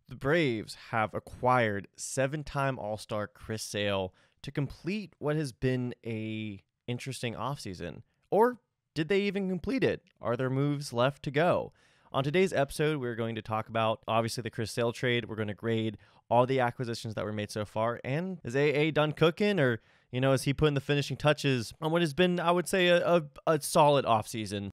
The Braves have acquired 7-time All-Star Chris Sale to complete what has been a interesting offseason. Or did they even complete it? Are there moves left to go? On today's episode, we're going to talk about, obviously, the Chris Sale trade. We're going to grade all the acquisitions that were made so far. And is AA done cooking, or, is he putting the finishing touches on what has been, I would say, a solid offseason?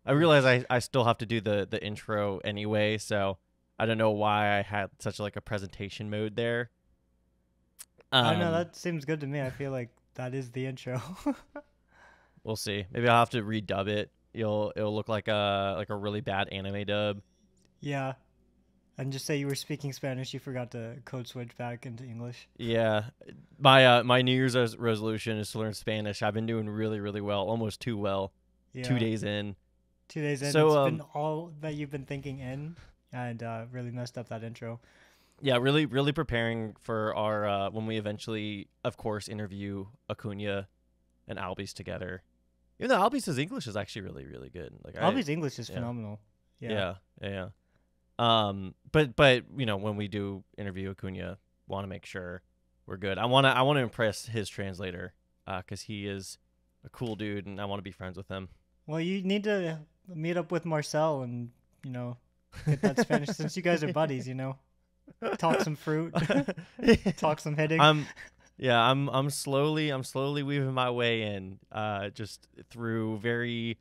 I realize I still have to do the intro anyway, so I don't know why I had such like a presentation mode there. I don't know. That seems good to me. I feel like that is the intro. We'll see. Maybe I'll have to redub it. It'll look like a really bad anime dub. Yeah, and just say you were speaking Spanish. You forgot to code switch back into English. Yeah, my New Year's resolution is to learn Spanish. I've been doing really, really well, almost too well. Yeah. 2 days in. 2 days in. So, it's been all that you've been thinking in, and really messed up that intro. Yeah, really, really preparing for our when we eventually, of course, interview Acuna and Albies together. Even though Albies' English is actually really, really good. Like Albies' English is phenomenal. Yeah. But when we do interview Acuna, want to make sure we're good. I want to impress his translator, because he is a cool dude, and I want to be friends with him. Well, you need to meet up with Marcel and get that Spanish since you guys are buddies. Talk some fruit, talk some hitting. I'm slowly weaving my way in, just through very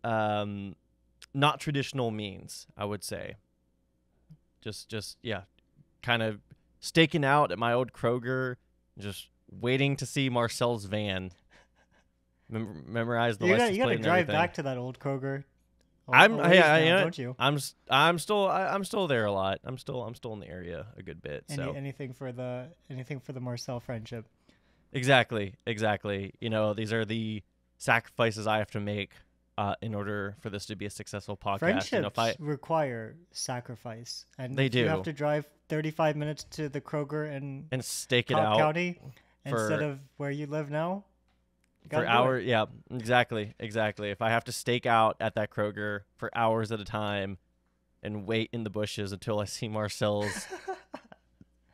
not traditional means, I would say. Just kind of staking out at my old Kroger, just waiting to see Marcel's van. Memorize the license plate. You gotta and drive everything. Back to that old Kroger. Don't you? I'm still there a lot. I'm still in the area a good bit. Anything for the Marcel friendship. Exactly. These are the sacrifices I have to make in order for this to be a successful podcast. Friendships require sacrifice, and they do. You have to drive 35 minutes to the Kroger and stake it Cobb out County instead of where you live now. For hours, yeah, exactly. If I have to stake out at that Kroger for hours at a time and wait in the bushes until I see Marcel's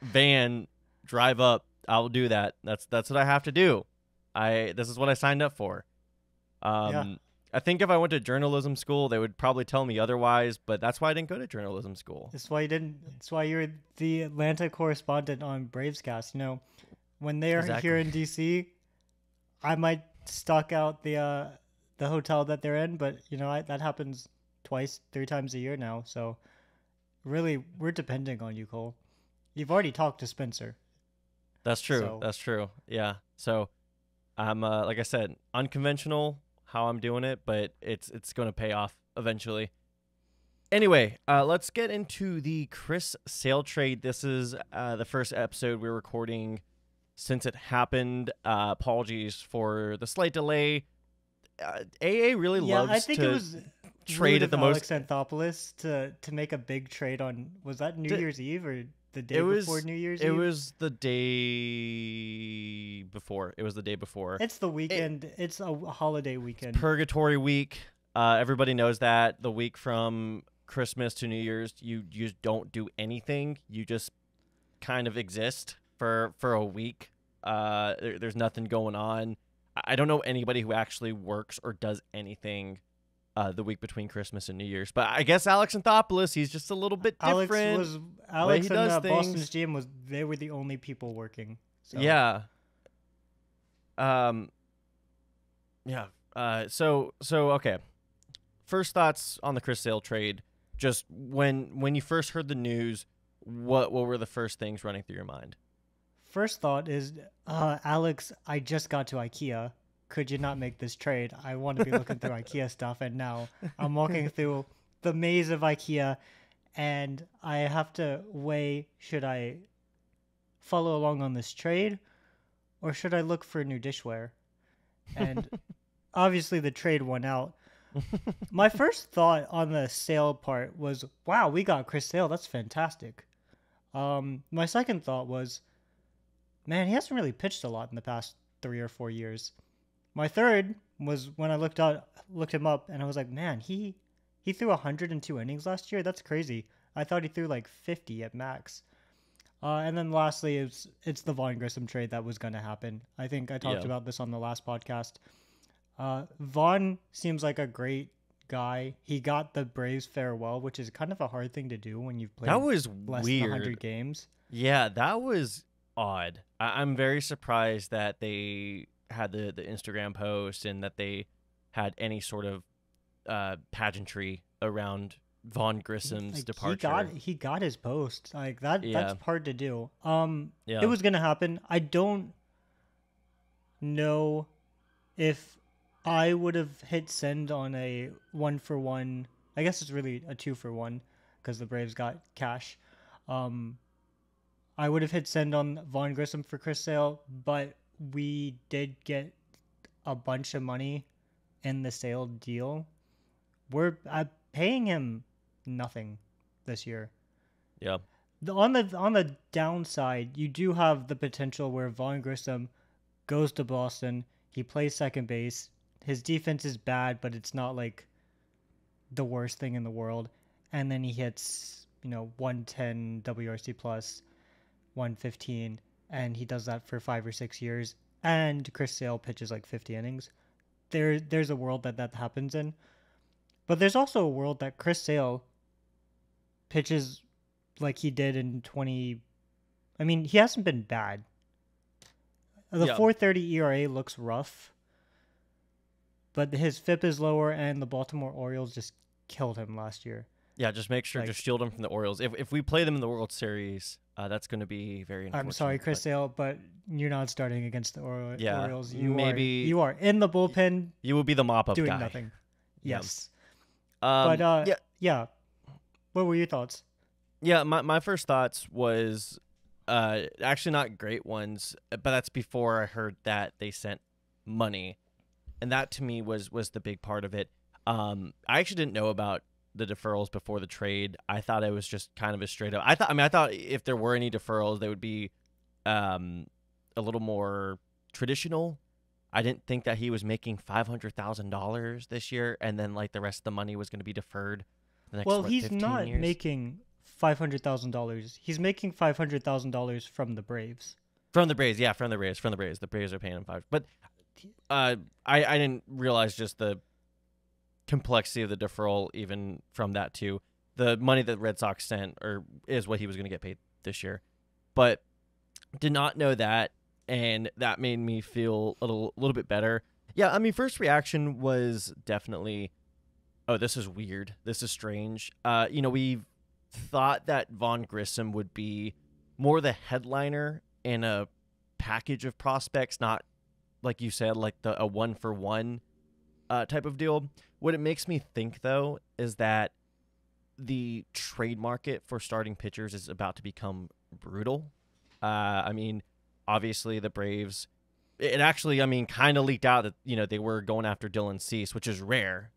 van drive up, I'll do that. That's what I have to do. This is what I signed up for. I think if I went to journalism school, they would probably tell me otherwise, but that's why I didn't go to journalism school. That's why you didn't. That's why you're the Atlanta correspondent on Bravescast. When they're here in DC, I might stock out the hotel that they're in, but that happens 2-3 times a year now. So really, we're depending on you, Cole. You've already talked to Spencer. That's true. That's true. Yeah. So I'm like I said, unconventional how I'm doing it, but it's going to pay off eventually. Anyway, let's get into the Chris Sale trade. This is the first episode we're recording since it happened. Apologies for the slight delay. AA really loves to trade at the most. Alex Anthopoulos to make a big trade on, was that New Year's Eve or the day before New Year's Eve? It was the day before. It's the weekend. It's a holiday weekend. It's Purgatory Week. Everybody knows that. The week from Christmas to New Year's, you just don't do anything. You just kind of exist for a week. There's nothing going on. I don't know anybody who actually works or does anything the week between Christmas and New Year's. But I guess Alex Anthopoulos, he's just a little bit different. Alex and Boston's GM they were the only people working. So. Yeah. So okay. First thoughts on the Chris Sale trade. Just when you first heard the news, what were the first things running through your mind? First thought is, Alex, I just got to IKEA. Could you not make this trade? I want to be looking through IKEA stuff, and now I'm walking through the maze of IKEA, and I have to weigh, should I follow along on this trade, or should I look for new dishware? And obviously the trade won out. My first thought on the Sale part was, wow, we got Chris Sale. That's fantastic. My second thought was, man, he hasn't really pitched a lot in the past 3 or 4 years. My third was when I looked him up, and I was like, man, he He threw 102 innings last year. That's crazy. I thought he threw like 50 at max. And then lastly, it's the Vaughn Grissom trade that was going to happen. I think I talked Yeah. about this on the last podcast. Vaughn seems like a great guy. He got the Braves farewell, which is kind of a hard thing to do when you've played That was less than weird. 100 games. Yeah, that was odd. I'm very surprised that they had the Instagram post and that they had any sort of pageantry around Vaughn Grissom's Like departure. he got his post. Like that's Yeah. hard to do. Yeah. It was gonna happen. I don't know if I would have hit send on a 1-for-1. I guess it's really a 2-for-1 because the Braves got cash. I would have hit send on Vaughn Grissom for Chris Sale, but we did get a bunch of money in the Sale deal. We're paying him nothing this year. Yeah. On the downside, you do have the potential where Vaughn Grissom goes to Boston. He plays second base. His defense is bad, but it's not like the worst thing in the world. And then he hits, 110 WRC plus, 115, and he does that for 5 or 6 years. And Chris Sale pitches like 50 innings. There's a world that happens in. But there's also a world that Chris Sale pitches like he did in 20. I mean, he hasn't been bad. The Yeah. 4.30 ERA looks rough, but his FIP is lower, and the Baltimore Orioles just killed him last year. Yeah, just make sure to shield them from the Orioles. If we play them in the World Series, that's going to be very unfortunate. I'm sorry, Chris Sale, but you're not starting against the Orioles. You are in the bullpen. You will be the mop-up doing guy. Nothing. Yes. Yeah. Yeah. What were your thoughts? Yeah, my first thoughts was actually not great ones, but that's before I heard that they sent money. And that to me was the big part of it. I actually didn't know about the deferrals before the trade. I thought it was just kind of a straight up. I thought if there were any deferrals, they would be a little more traditional. I didn't think that he was making $500,000 this year, and then like the rest of the money was going to be deferred. He's not making $500,000. He's making $500,000 from the Braves. From the Braves, yeah, from the Braves. The Braves are paying him $5. But I didn't realize just the complexity of the deferral even from that too. The money that Red Sox sent is what he was going to get paid this year. But did not know that, and that made me feel a little bit better. Yeah, I mean, first reaction was definitely, oh, this is weird. This is strange. We thought that Vaughn Grissom would be more the headliner in a package of prospects, not like you said, like a 1-for-1 type of deal. What it makes me think, though, is that the trade market for starting pitchers is about to become brutal. I mean, obviously the Braves, it actually, kind of leaked out that, they were going after Dylan Cease, which is rare.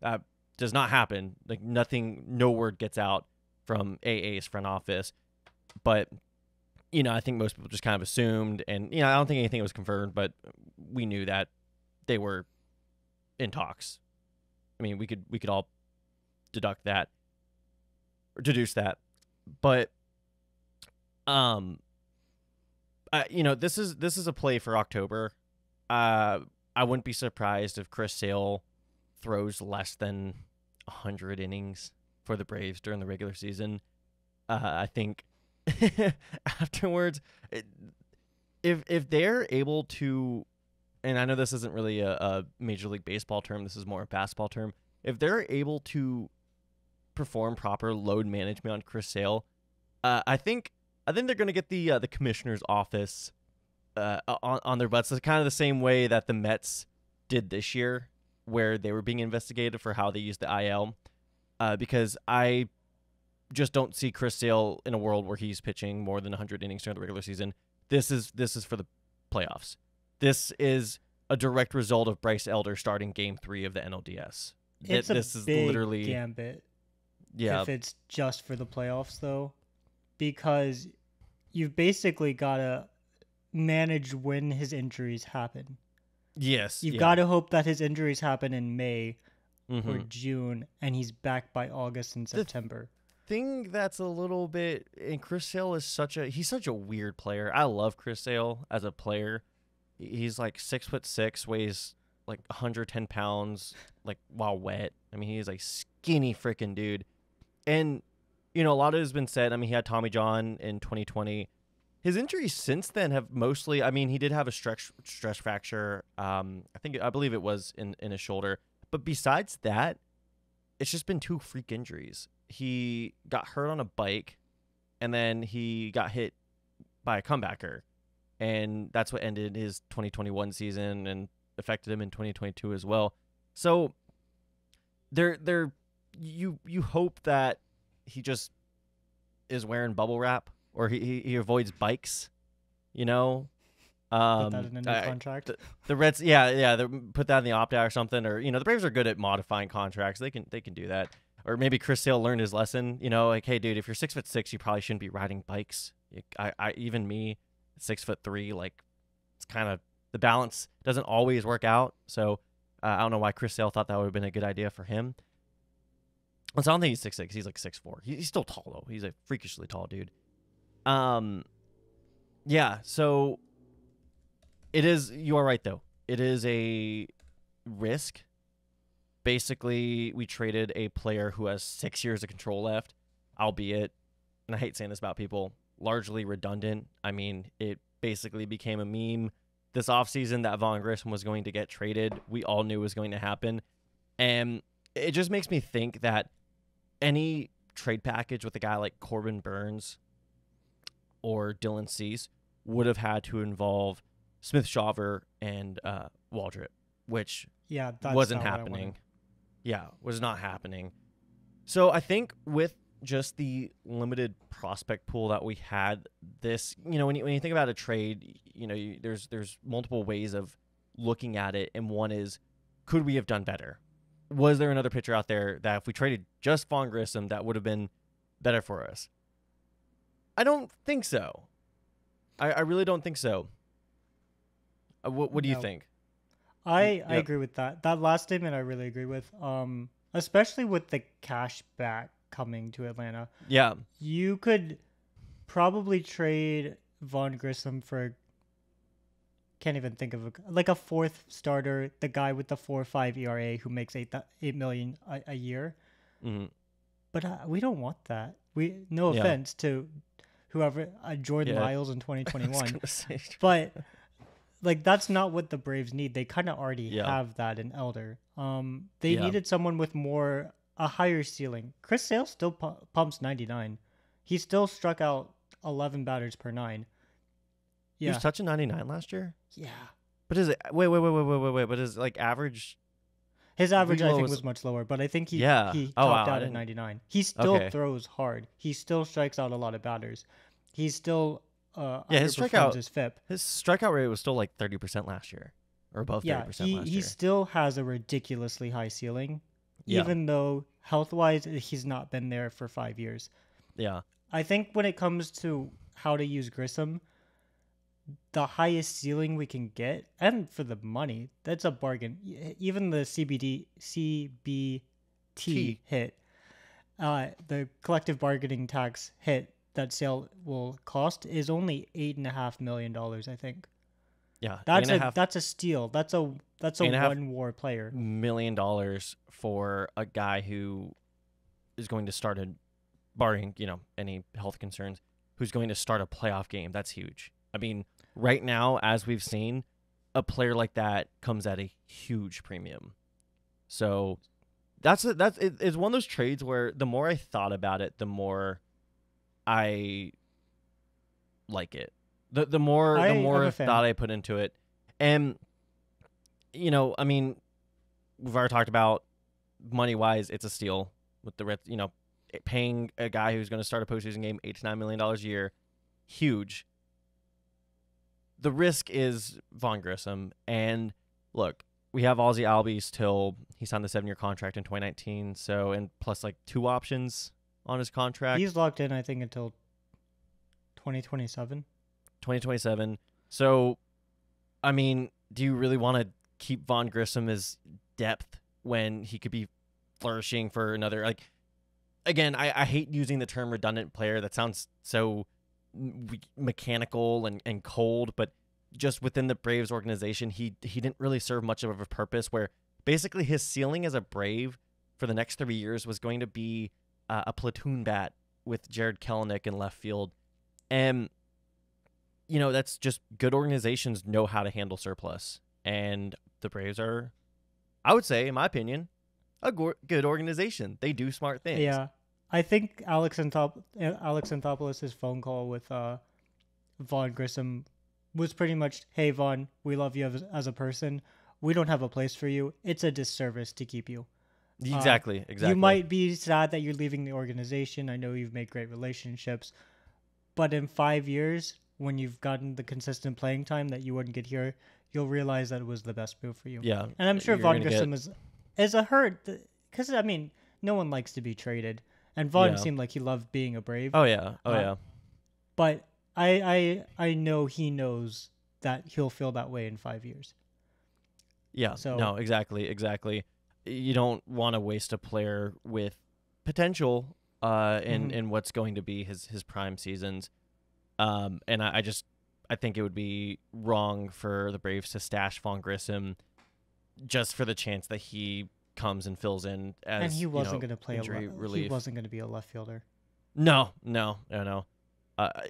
Does not happen. Like no word gets out from AA's front office. But, I think most people just kind of assumed, and, I don't think anything was confirmed, but we knew that they were in talks. I mean, we could all deduce that. But, this is a play for October. I wouldn't be surprised if Chris Sale throws less than 100 innings for the Braves during the regular season. I think afterwards, if they're able to, and I know this isn't really a Major League Baseball term, this is more a basketball term. If they're able to perform proper load management on Chris Sale, I think they're going to get the commissioner's office on their butts. It's kind of the same way that the Mets did this year, where they were being investigated for how they used the IL. Because I just don't see Chris Sale in a world where he's pitching more than 100 innings during the regular season. This is for the playoffs. This is a direct result of Bryce Elder starting Game 3 of the NLDS. It's this a is big literally gambit. Yeah. If it's just for the playoffs, though, because you've basically got to manage when his injuries happen. Yes. You've got to hope that his injuries happen in May, or Mm-hmm. June, and he's back by August and The September. thing that's a little bit, and Chris Sale is he's such a weird player. I love Chris Sale as a player. He's like 6'6", weighs like 110 pounds, like while wet. I mean, he's like skinny freaking dude. And a lot of it has been said. I mean, he had Tommy John in 2020. His injuries since then have mostly. I mean, he did have a stress fracture. I believe it was in his shoulder. But besides that, it's just been two freak injuries. He got hurt on a bike, and then he got hit by a comebacker, and that's what ended his 2021 season and affected him in 2022 as well. So you hope that he just is wearing bubble wrap, or he avoids bikes, you know. Put that in a new contract. The Reds, yeah, put that in the opt-out or something, or the Braves are good at modifying contracts. They can do that, or maybe Chris Sale learned his lesson. Like, hey, dude, if you're 6'6", you probably shouldn't be riding bikes. Even me, 6'3", like, it's kind of the balance doesn't always work out. So I don't know why Chris Sale thought that would have been a good idea for him. So I don't think he's 6'6". He's like 6'4". He's still tall though. He's a freakishly tall dude. Yeah. So it is. You are right though. It is a risk. Basically, we traded a player who has 6 years of control left, albeit, and I hate saying this about people, largely redundant. I mean, it basically became a meme this offseason that Vaughn Grissom was going to get traded. We all knew it was going to happen. And it just makes me think that any trade package with a guy like Corbin Burns or Dylan Cease would have had to involve Smith Shawver and Waldrop, which wasn't happening. Yeah, was not happening. So I think with just the limited prospect pool that we had, this, when you think about a trade, there's multiple ways of looking at it, and one is, could we have done better? Was there another pitcher out there that if we traded just Vaughn Grissom that would have been better for us? I don't think so. I really don't think so. What do you think? I agree with that. That last statement I really agree with. Especially with the cash back coming to Atlanta. Yeah. You could probably trade Vaughn Grissom for, can't even think of a fourth starter, the guy with the 4.5 ERA who makes $8 million a year. Mm-hmm. But we don't want that. No offense to whoever, Jordan Lyles in 2021, but like, that's not what the Braves need. They kind of already have that in Elder. They needed someone with a higher ceiling. Chris Sale still pumps 99. He still struck out 11 batters per 9. Yeah. He was touching 99 last year? Yeah. But is it wait, but is like average? His average I think was much lower, but I think he topped out at 99. He still throws hard. He still strikes out a lot of batters. He's still his FIP. His strikeout rate was still like 30% last year, or above 30% last year. He still has a ridiculously high ceiling, even though health-wise he's not been there for 5 years. Yeah. I think when it comes to how to use Grissom, the highest ceiling we can get, and for the money, that's a bargain. Even the CBT hit, the collective bargaining tax hit that Sale will cost is only $8.5 million, I think. Yeah, that's a steal. That's a one WAR player. $1 million for a guy who is going to start barring any health concerns, who's going to start a playoff game. That's huge. I mean, right now, as we've seen, a player like that comes at a huge premium. So it's one of those trades where the more I thought about it, the more I like it. The more thought I put into it. And I mean, we've already talked about money wise, it's a steal with the Reds, paying a guy who's going to start a postseason game $8 to $9 million a year. Huge. The risk is Vaughn Grissom. And look, we have Ozzie Albies till he signed the 7-year contract in 2019. So, and plus like 2 options on his contract. He's locked in, I think, until 2027. 2027. So, I mean, do you really want to keep Vaughn Grissom as depth when he could be flourishing for another, like, again, I hate using the term redundant player. That sounds so mechanical and cold, but just within the Braves organization, he didn't really serve much of a purpose, where basically his ceiling as a Brave for the next 3 years was going to be a platoon bat with Jared Kelenic in left field. And, that's just good organizations know how to handle surplus. And the Braves are, I would say, in my opinion, a good organization. They do smart things. Yeah. I think Alex Anthopoulos' phone call with Vaughn Grissom was pretty much, hey, Vaughn, we love you as a person. We don't have a place for you. It's a disservice to keep you. Exactly. You might be sad that you're leaving the organization. I know you've made great relationships. But in 5 years, when you've gotten the consistent playing time that you wouldn't get here, you'll realize that it was the best move for you. Yeah. And I'm sure Vaughn Grissom is a hurt. Because, no one likes to be traded. And Vaughn seemed like he loved being a Brave. Oh, yeah. But I know he knows that he'll feel that way in 5 years. Yeah. So, no, exactly. You don't want to waste a player with potential in what's going to be his prime seasons. And I think it would be wrong for the Braves to stash Vaughn Grissom just for the chance that he comes and fills in as, and he wasn't going to play relief. He wasn't going to be a left fielder. No.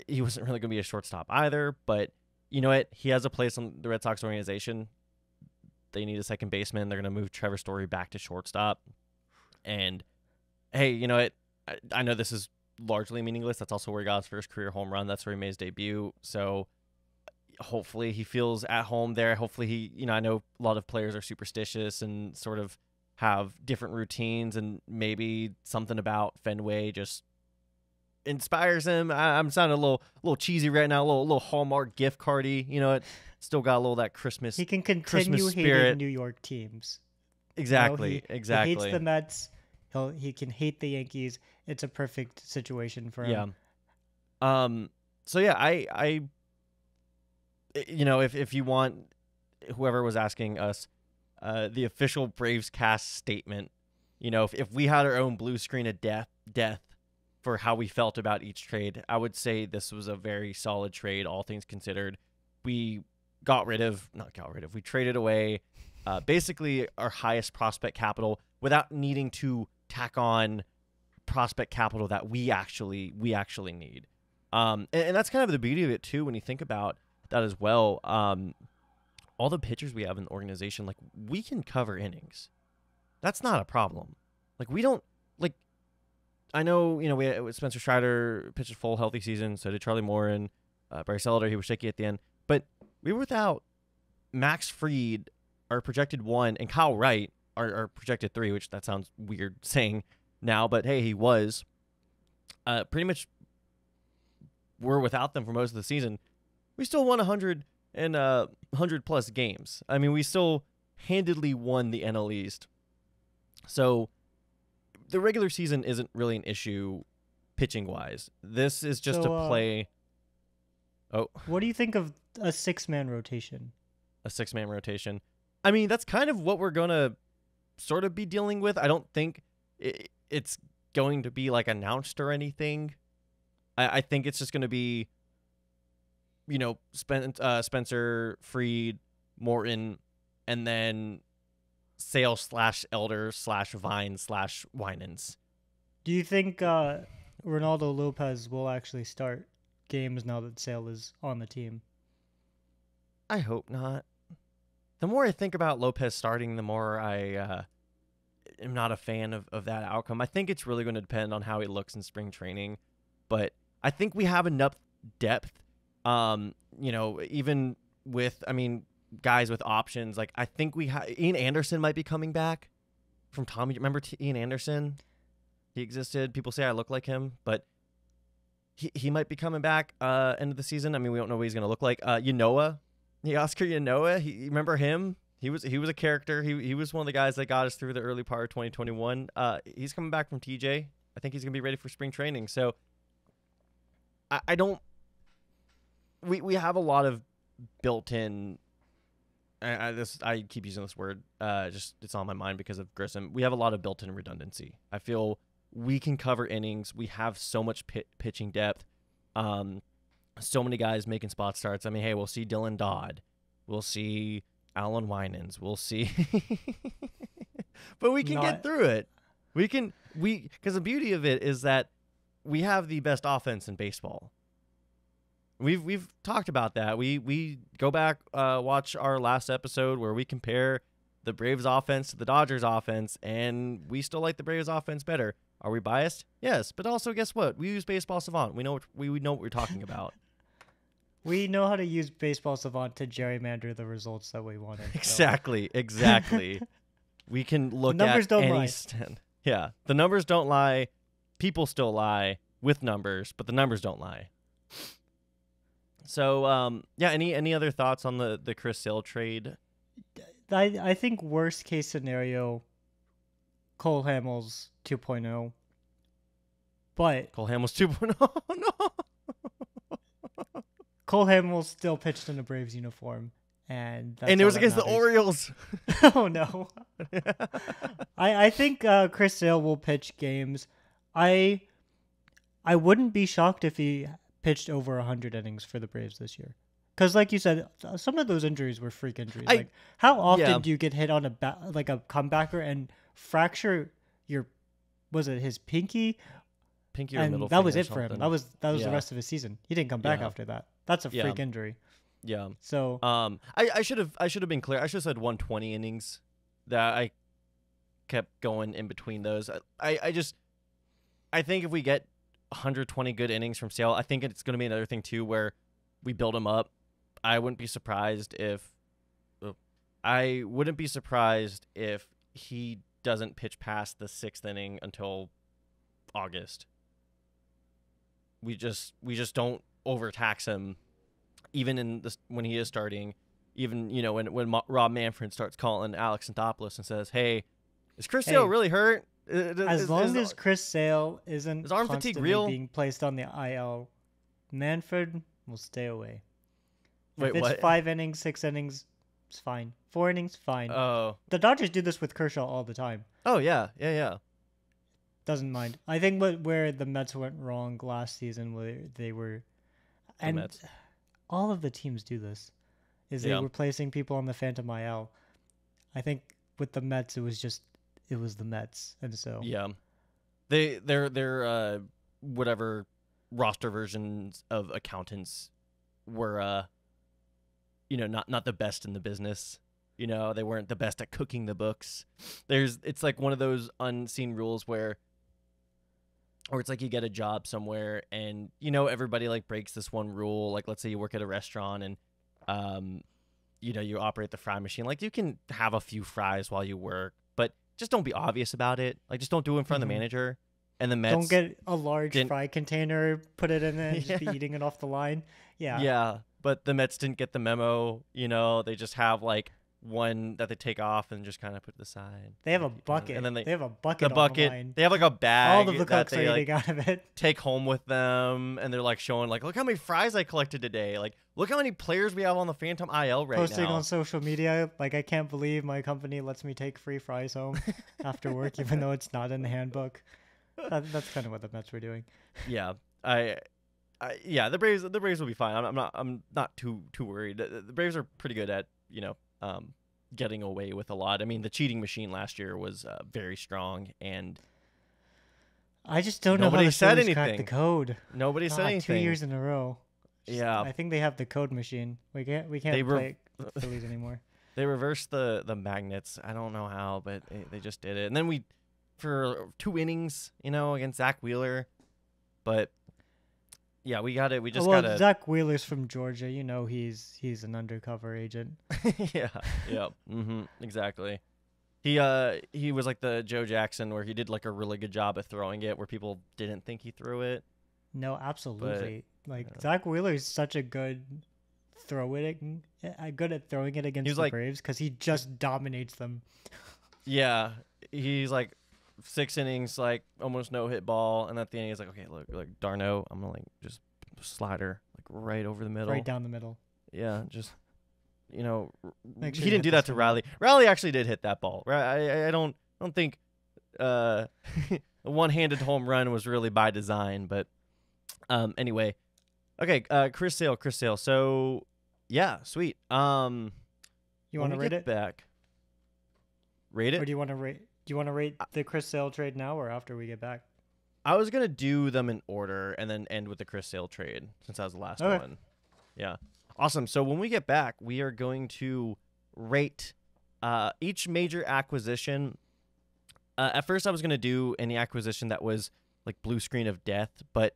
He wasn't really going to be a shortstop either, but you know what? He has a place on the Red Sox organization. They need a second baseman. They're going to move Trevor Story back to shortstop. And hey, you know what? I know this is largely meaningless. That's also where he got his first career home run. That's where he made his debut. So hopefully he feels at home there. Hopefully he, I know a lot of players are superstitious and sort of have different routines, and maybe something about Fenway just inspires him. I'm sounding a little cheesy right now, a little Hallmark gift cardy. It still got a little that Christmas. He can continue Christmas hating spirit. New York teams. Exactly. He hates the Mets. He can hate the Yankees. It's a perfect situation for him. Yeah. So yeah, I if you want, whoever was asking us, the official Braves cast statement, if we had our own blue screen of death for how we felt about each trade, I would say this was a very solid trade, all things considered. We we traded away basically our highest prospect capital without needing to tack on prospect capital that we actually need. And that's kind of the beauty of it too, when you think about that as well. All the pitchers we have in the organization, like, we can cover innings. That's not a problem. Like, we don't, like, I know, we Spencer Strider pitched a full healthy season, so did Charlie Morin, Bryce Elder, he was shaky at the end, but we were without Max Fried, our projected 1, and Kyle Wright, our projected 3, which that sounds weird saying now, but hey, he was. Pretty much we're without them for most of the season. We still won 100 plus games. I mean, we still handedly won the NL East. So the regular season isn't really an issue pitching wise. This is just a play. What do you think of a 6-man rotation? A 6-man rotation. I mean, that's kind of what we're going to sort of be dealing with. I don't think it's going to be like announced or anything. I think it's just going to be, Spencer, Fried, Morton, and then Sale / Elder / Vine / Winans. Do you think Ronaldo Lopez will actually start games now that Sale is on the team? I hope not. The more I think about Lopez starting, the more I am not a fan of that outcome. I think it's really going to depend on how he looks in spring training, but I think we have enough depth. Even with, guys with options, like, I think Ian Anderson might be coming back from Tommy. Remember Ian Anderson? He existed. People say I look like him, but he might be coming back end of the season. I mean, we don't know what he's going to look like. Oscar Yanoa, you remember him? He was a character. He was one of the guys that got us through the early part of 2021. He's coming back from TJ. I think he's going to be ready for spring training. So I don't. We have a lot of built-in I keep using this word. Just it's on my mind because of Grissom. We have a lot of built-in redundancy. I feel we can cover innings. We have so much pitching depth. So many guys making spot starts. I mean, hey, we'll see Dylan Dodd. We'll see Alan Winans. We'll see. But we can get through it. Because the beauty of it is that we have the best offense in baseball. We've talked about that. We go back, watch our last episode where we compare the Braves offense to the Dodgers offense, and we still like the Braves offense better. Are we biased? Yes, but also guess what? We use Baseball Savant. We know what we're talking about. We know how to use Baseball Savant to gerrymander the results that we wanted. Exactly. We can look the numbers at don't any lie. Yeah, the numbers don't lie. People still lie with numbers, but the numbers don't lie. So, any other thoughts on the Chris Sale trade? I think worst case scenario, Cole Hamels 2.0. But Cole Hamels 2.0. No. Cole Hamels still pitched in a Braves uniform, and it was against the Orioles. Oh no. I think Chris Sale will pitch games. I wouldn't be shocked if he pitched over 100 innings for the Braves this year. Because, like you said, some of those injuries were freak injuries. Like, how often do you get hit on a comebacker and fracture your, was it his pinky? Pinky or and middle that finger was or it for him. something. That was the rest of his season. He didn't come back after that. That's a freak injury. Yeah. So I should have been clear. I should have said 120 innings. That I kept going in between those. I think if we get 120 good innings from Sale, I think it's going to be another thing too where we build him up. I wouldn't be surprised if he doesn't pitch past the 6th inning until August. We just don't overtax him, even in this when he is starting. Even when Rob Manfred starts calling Alex Anthopoulos and says, "Hey, is Chris Sale really hurt?" As long as Chris Sale isn't arm fatigue real? being placed on the IL, Manfred will stay away. Wait, if it's what? 5 innings, 6 innings, it's fine. 4 innings, fine. Oh. The Dodgers do this with Kershaw all the time. Oh yeah. Doesn't mind. I think where the Mets went wrong last season, where they were, and Mets. all of the teams do this, is they were placing people on the Phantom IL. I think with the Mets, it was the Mets, and so their whatever roster versions of accountants were not the best in the business. They weren't the best at cooking the books. It's like one of those unseen rules where it's like you get a job somewhere and everybody like breaks this one rule. Like let's say you work at a restaurant and you operate the fry machine. Like you can have a few fries while you work, but just don't be obvious about it. Like just don't do it in front of the manager. And the Mets don't get a large fry container, put it in it, and just be eating it off the line. Yeah, but the Mets didn't get the memo. They just have like one that they take off and just kind of put to the side. They have a bucket. And then they have a bucket. The bucket. On the line. They have like a bag. All of the cooks are eating out of it. Take home with them, and they're like showing like, look how many fries I collected today. Like, look how many players we have on the Phantom IL right now. Posting on social media, like I can't believe my company lets me take free fries home after work, even though it's not in the handbook. That's kind of what the Mets were doing. Yeah, the Braves will be fine. I'm not too worried. The Braves are pretty good at getting away with a lot. I mean, the cheating machine last year was very strong, and I just don't know how the Phillies cracked the code. Nobody said anything. 2 years in a row. Yeah, I think they have the code machine. We can't play Phillies anymore. They reversed the magnets. I don't know how, but they just did it. And then for 2 innings, against Zach Wheeler, but yeah, we got it. We just got it. Zach Wheeler's from Georgia. He's an undercover agent. Yeah. Exactly. He was like the Joe Jackson where he did like a really good job at throwing it where people didn't think he threw it. No, absolutely. Zach Wheeler is such a good good at throwing it against the Braves because he just dominates them. Yeah, he's like 6 innings, like almost no hit ball, and at the end he's like, okay, look, like Darno, I'm gonna like just slider like right over the middle, right down the middle. Yeah, just Make sure he you didn't hit do that this to one. Riley. Riley actually did hit that ball. I don't think a one-handed home run was really by design, but anyway. Okay, Chris Sale. So, yeah, sweet. You want When to we rate get it? back, rate Or it. do you want to rate? Do you want to rate the Chris Sale trade now or after we get back? I was gonna do them in order and then end with the Chris Sale trade since that was the last Okay. one. Yeah, awesome. So when we get back, we are going to rate each major acquisition. At first, I was gonna do any acquisition that was like blue screen of death, but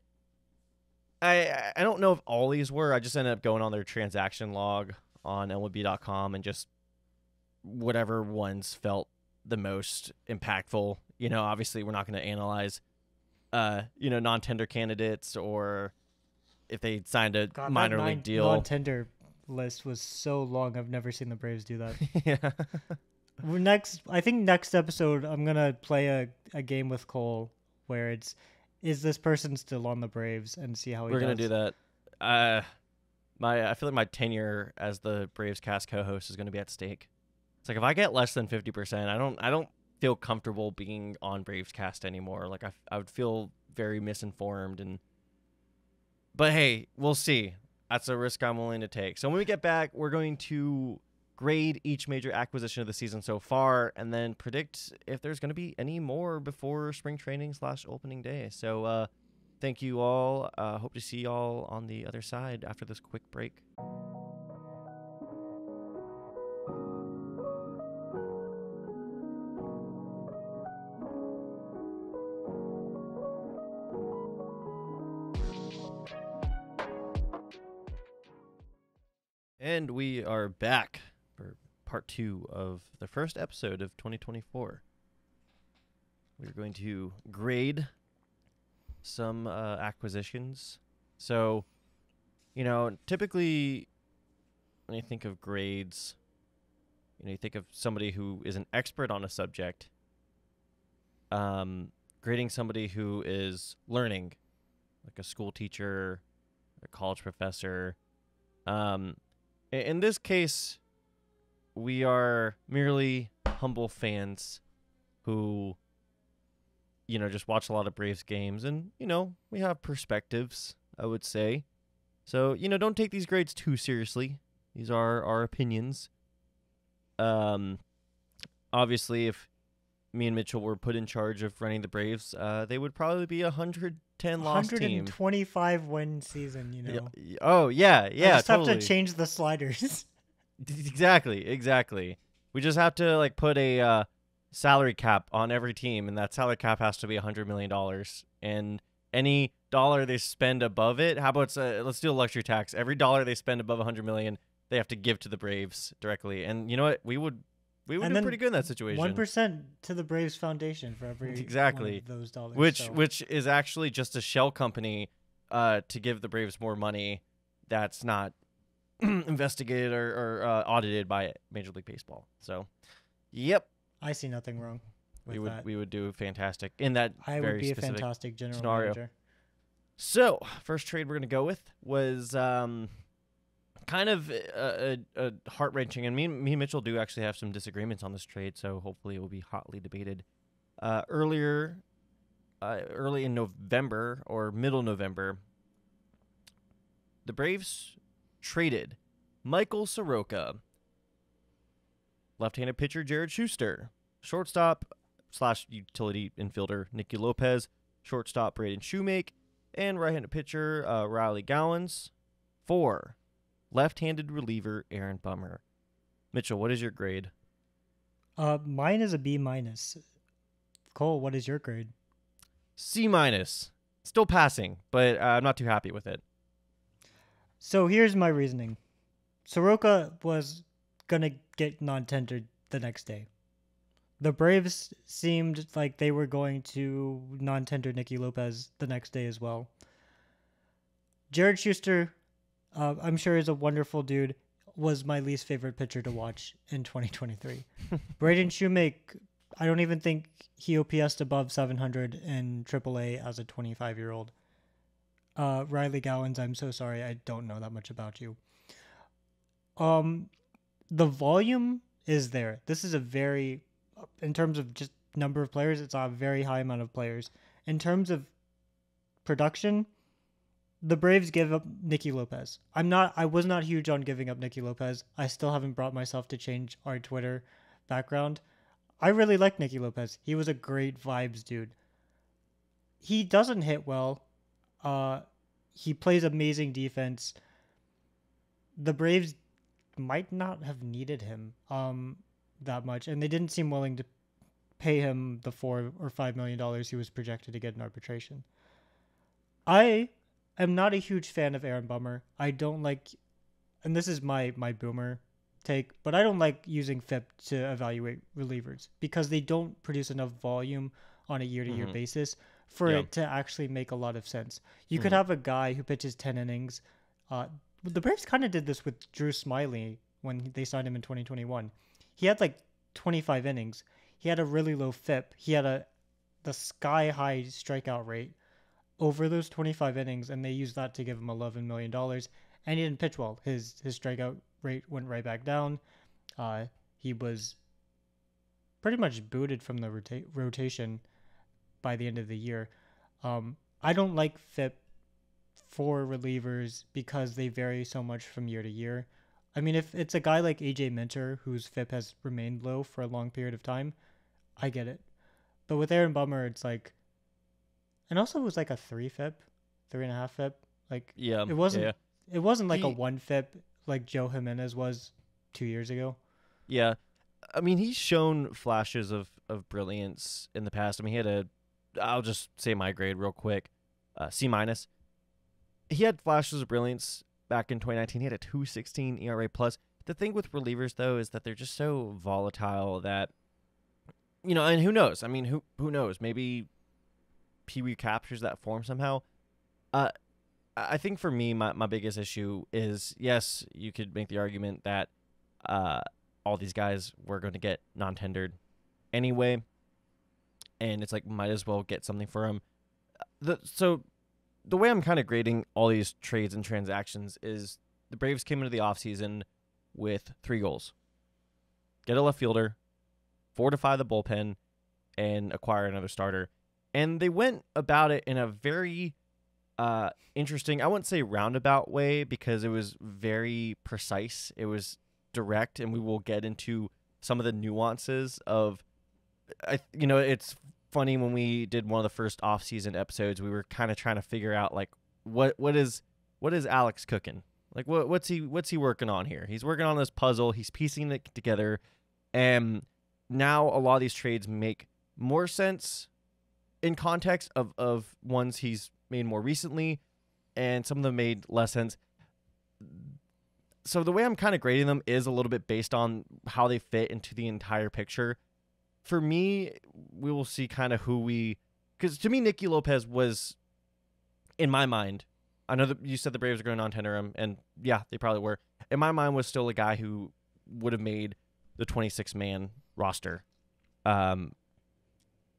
I don't know if all these were. I just ended up going on their transaction log on MLB.com and just whatever ones felt the most impactful. Obviously we're not going to analyze, non-tender candidates or if they signed a God, minor that league deal. non-tender list was so long. I've never seen the Braves do that. Yeah. I think next episode I'm gonna play a game with Cole where is this person still on the Braves and see how he We're does. going to do that. I feel like my tenure as the Braves cast co-host is going to be at stake. It's like if I get less than 50%, I don't feel comfortable being on Braves cast anymore. Like I would feel very misinformed but hey, we'll see. That's a risk I'm willing to take. So when we get back, we're going to grade each major acquisition of the season so far and then predict if there's going to be any more before spring training / opening day. So thank you all. Hope to see y'all on the other side after this quick break. And we are back for part 2 of the first episode of 2024. We're going to grade some acquisitions. So, typically when you think of grades, you think of somebody who is an expert on a subject. Grading somebody who is learning, like a school teacher, a college professor. In this case, we are merely humble fans who, just watch a lot of Braves games and, we have perspectives, I would say. So, don't take these grades too seriously. These are our opinions. Obviously, if me and Mitchell were put in charge of running the Braves, they would probably be 110 loss team. 125 win season, Oh, yeah, I just totally. have to change the sliders. Exactly. We just have to put a salary cap on every team, and that salary cap has to be $100 million. And any dollar they spend above it, how about let's do a luxury tax. Every dollar they spend above $100 million, they have to give to the Braves directly. And you know what? We would do pretty good in that situation. 1% to the Braves Foundation for every exactly one of those dollars. Which is actually just a shell company to give the Braves more money that's not investigated or audited by Major League Baseball. So, yep. I see nothing wrong with that. We would do fantastic in that I very would be a specific fantastic general scenario. manager. So, first trade we're going to go with was kind of a heart-wrenching, and me and Mitchell do actually have some disagreements on this trade, so hopefully it will be hotly debated. Early in November or middle November, the Braves traded Michael Soroka, left-handed pitcher Jared Schuster, shortstop / utility infielder Nicky Lopez, shortstop Braden Shoemake, and right-handed pitcher Riley Gowans for left-handed reliever Aaron Bummer. Mitchell, what is your grade? Mine is a B-. Cole, what is your grade? C-. Still passing, but I'm not too happy with it. So here's my reasoning. Soroka was going to get non-tendered the next day. The Braves seemed like they were going to non-tender Nicky Lopez the next day as well. Jared Schuster, I'm sure is a wonderful dude, was my least favorite pitcher to watch in 2023. Braden Shoemake, I don't even think he OPS'd above 700 in AAA as a 25-year-old. Riley Gowans, I'm so sorry, I don't know that much about you. the volume is there. This is a very, in terms of just number of players, it's a very high amount of players. In terms of production, the Braves gave up Nicky Lopez. I was not huge on giving up Nicky Lopez. I still haven't brought myself to change our Twitter background. I really like Nicky Lopez. He was a great vibes dude. He doesn't hit well. He plays amazing defense. The Braves might not have needed him that much, and they didn't seem willing to pay him the $4 or $5 million he was projected to get in arbitration. I am not a huge fan of Aaron Bummer. I don't like, and this is my boomer take, but I don't like using FIP to evaluate relievers because they don't produce enough volume on a year-to-year basis for it to actually make a lot of sense. You could have a guy who pitches 10 innings. The Braves kind of did this with Drew Smyly when they signed him in 2021. He had like 25 innings. He had a really low FIP. He had the sky-high strikeout rate over those 25 innings, and they used that to give him $11 million. And he didn't pitch well. His strikeout rate went right back down. He was pretty much booted from the rotation by the end of the year. I don't like FIP for relievers because they vary so much from year to year. I mean, if it's a guy like AJ Minter, whose FIP has remained low for a long period of time, I get it. But with Aaron Bummer, it's like, and also it was like a 3 FIP, 3.5 FIP. Like, it wasn't like a 1 FIP like Joe Jimenez was 2 years ago. Yeah. I mean, he's shown flashes of brilliance in the past. I mean, I'll just say my grade real quick, C-. He had flashes of brilliance back in 2019. He had a 2.16 ERA plus. The thing with relievers, though, is that they're just so volatile that, and who knows? I mean, who knows? Maybe he recaptures that form somehow. I think for me, my biggest issue is, yes, you could make the argument that all these guys were going to get non-tendered anyway, and it's like, might as well get something for him. So the way I'm kind of grading all these trades and transactions is the Braves came into the offseason with 3 goals. Get a left fielder, fortify the bullpen, and acquire another starter. And they went about it in a very interesting, I wouldn't say roundabout way, because it was very precise. It was direct, and we will get into some of the nuances of, it's funny, when we did one of the first off-season episodes, we were kind of trying to figure out, like, what is Alex cooking? Like, what's he working on here? He's working on this puzzle. He's piecing it together, and now a lot of these trades make more sense in context of ones he's made more recently, and some of them made less sense. So the way I'm kind of grading them is a little bit based on how they fit into the entire picture. For me, we will see kind of because to me, Nicky Lopez was, in my mind, I know that you said the Braves are going to non-tender him, and yeah, they probably were. In my mind, was still a guy who would have made the 26-man roster.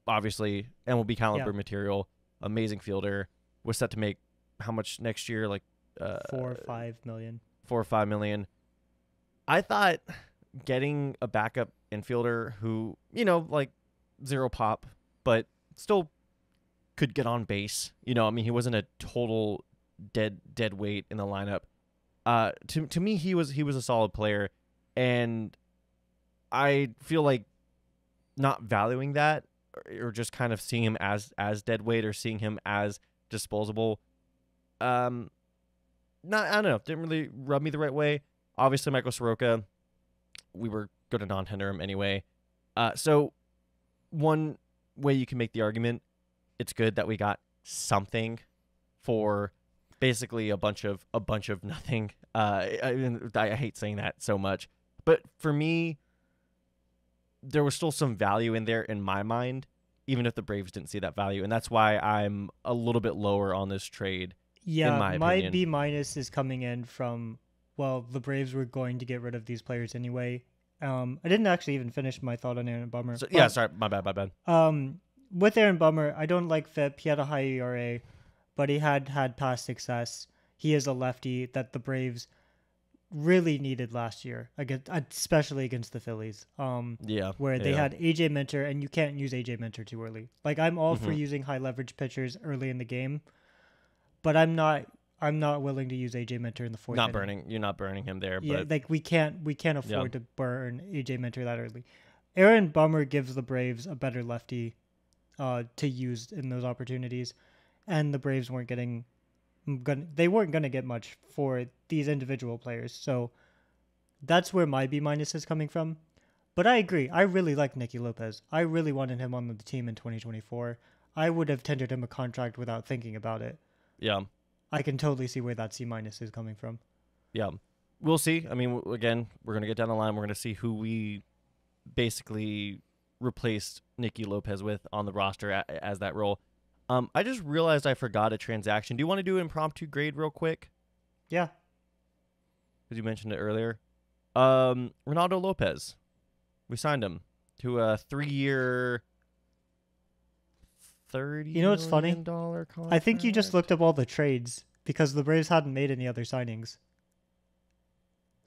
Obviously, MLB caliber material, amazing fielder, was set to make how much next year? Like 4 or 5 million. 4 or 5 million. I thought getting a backup infielder who, like, zero pop, but still could get on base. I mean, he wasn't a total dead weight in the lineup. To me, he was a solid player, and I feel like not valuing that, or just kind of seeing him as dead weight, or seeing him as disposable, I don't know, didn't really rub me the right way. Obviously, Michael Soroka, we were going to non-tender him anyway. So one way you can make the argument, it's good that we got something for basically a bunch of nothing. I hate saying that so much, but for me, there was still some value in there in my mind, even if the Braves didn't see that value, and that's why I'm a little bit lower on this trade. Yeah, in my opinion. B- is coming in from, well, the Braves were going to get rid of these players anyway. I didn't actually even finish my thought on Aaron Bummer. Sorry, my bad. With Aaron Bummer, I don't like FIP. He had a high ERA, but he had past success. He is a lefty that the Braves really needed last year, especially against the Phillies. Yeah. Where they Yeah. had AJ Minter, and you can't use AJ Minter too early. Like, I'm all for Mhm. using high leverage pitchers early in the game, but I'm not. I'm not willing to use AJ Minter in the fourth Not inning. burning. You're not burning him there, Yeah, but like we can't yeah. afford to burn AJ Minter that early. Aaron Bummer gives the Braves a better lefty to use in those opportunities, and the Braves weren't getting they weren't gonna get much for these individual players. So that's where my B minus is coming from. But I agree. I really like Nicky Lopez. I really wanted him on the team in 2024. I would have tendered him a contract without thinking about it. Yeah. I can totally see where that C minus is coming from. Yeah. We'll see. I mean, again, we're going to get down the line. We're going to see who we basically replaced Nicky Lopez with on the roster as that role. I just realized I forgot a transaction. Do you want to do an impromptu grade real quick? Yeah. Because you mentioned it earlier. Ronaldo Lopez. We signed him to a 3-year, $30 You know what's funny? million contract. I think you just looked up all the trades because the Braves hadn't made any other signings.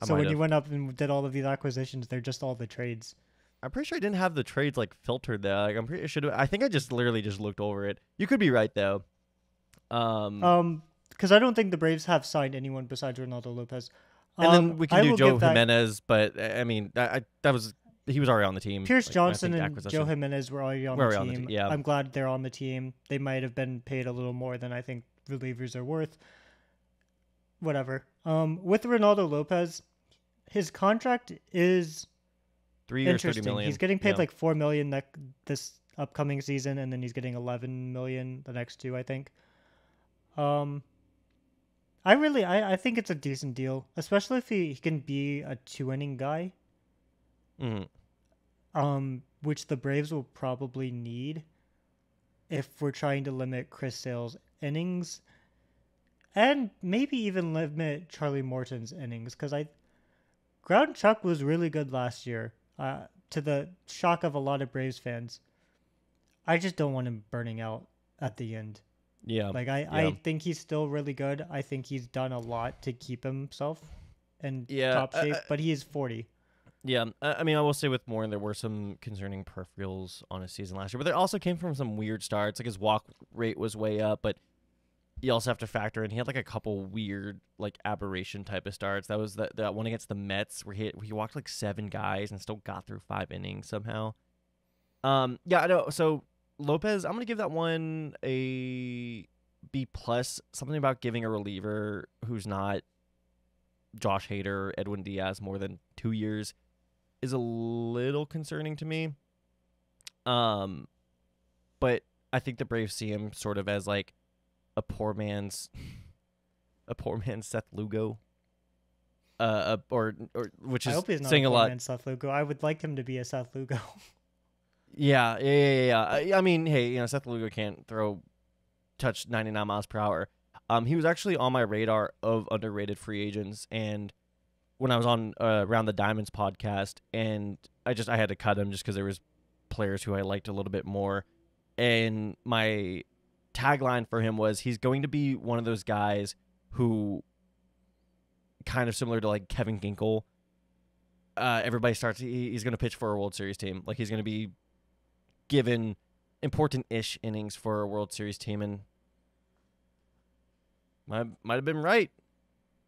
So when you went up and did all of these acquisitions, they're just all the trades. I'm pretty sure I didn't have the trades like filtered there. Like I'm pretty sure. I think I just literally just looked over it. You could be right though. Because I don't think the Braves have signed anyone besides Ronaldo Lopez. And then we I can do will Joe give that- Jimenez, but I mean that was he was already on the team. Pierce Like, I Johnson think and acquisition. Joe Jimenez were already on Were the on the team. yeah. I'm glad they're on the team. They might have been paid a little more than I think relievers are worth. Whatever. With Ronaldo Lopez, his contract is 3 years, interesting. 30 million. He's getting paid Yeah. like $4 million this upcoming season, and then he's getting $11 million the next two, I think. I think it's a decent deal, especially if he can be a 2-inning guy. Which the Braves will probably need if we're trying to limit Chris Sale's innings, and maybe even limit Charlie Morton's innings, because Ground Chuck was really good last year, to the shock of a lot of Braves fans. I just don't want him burning out at the end. Yeah. Like I think he's still really good. I think he's done a lot to keep himself in top shape, but he is 40. Yeah, I mean, I will say with Moore, there were some concerning peripherals on his season last year, but there also came from some weird starts. Like his walk rate was way up, but you also have to factor in he had like a couple weird like aberration type of starts. That was that one against the Mets where he walked like 7 guys and still got through 5 innings somehow. Yeah, I know. So Lopez, I'm gonna give that one a B plus. Something about giving a reliever who's not Josh Hader or Edwin Diaz more than 2 years is a little concerning to me. But I think the Braves see him sort of as like a poor man's Seth Lugo. Or which is I hope he's not saying a a lot. man Seth Lugo. I would like him to be a Seth Lugo. Yeah. I mean, hey, Seth Lugo can't touch 99 miles per hour. He was actually on my radar of underrated free agents, and when I was on Around the Diamonds podcast, and I had to cut him just because there was players who I liked a little bit more, and my tagline for him was he's going to be one of those guys who kind of similar to like Kevin Ginkel. Everybody he's going to pitch for a World Series team. Like he's going to be given important-ish innings for a World Series team, and might have been right.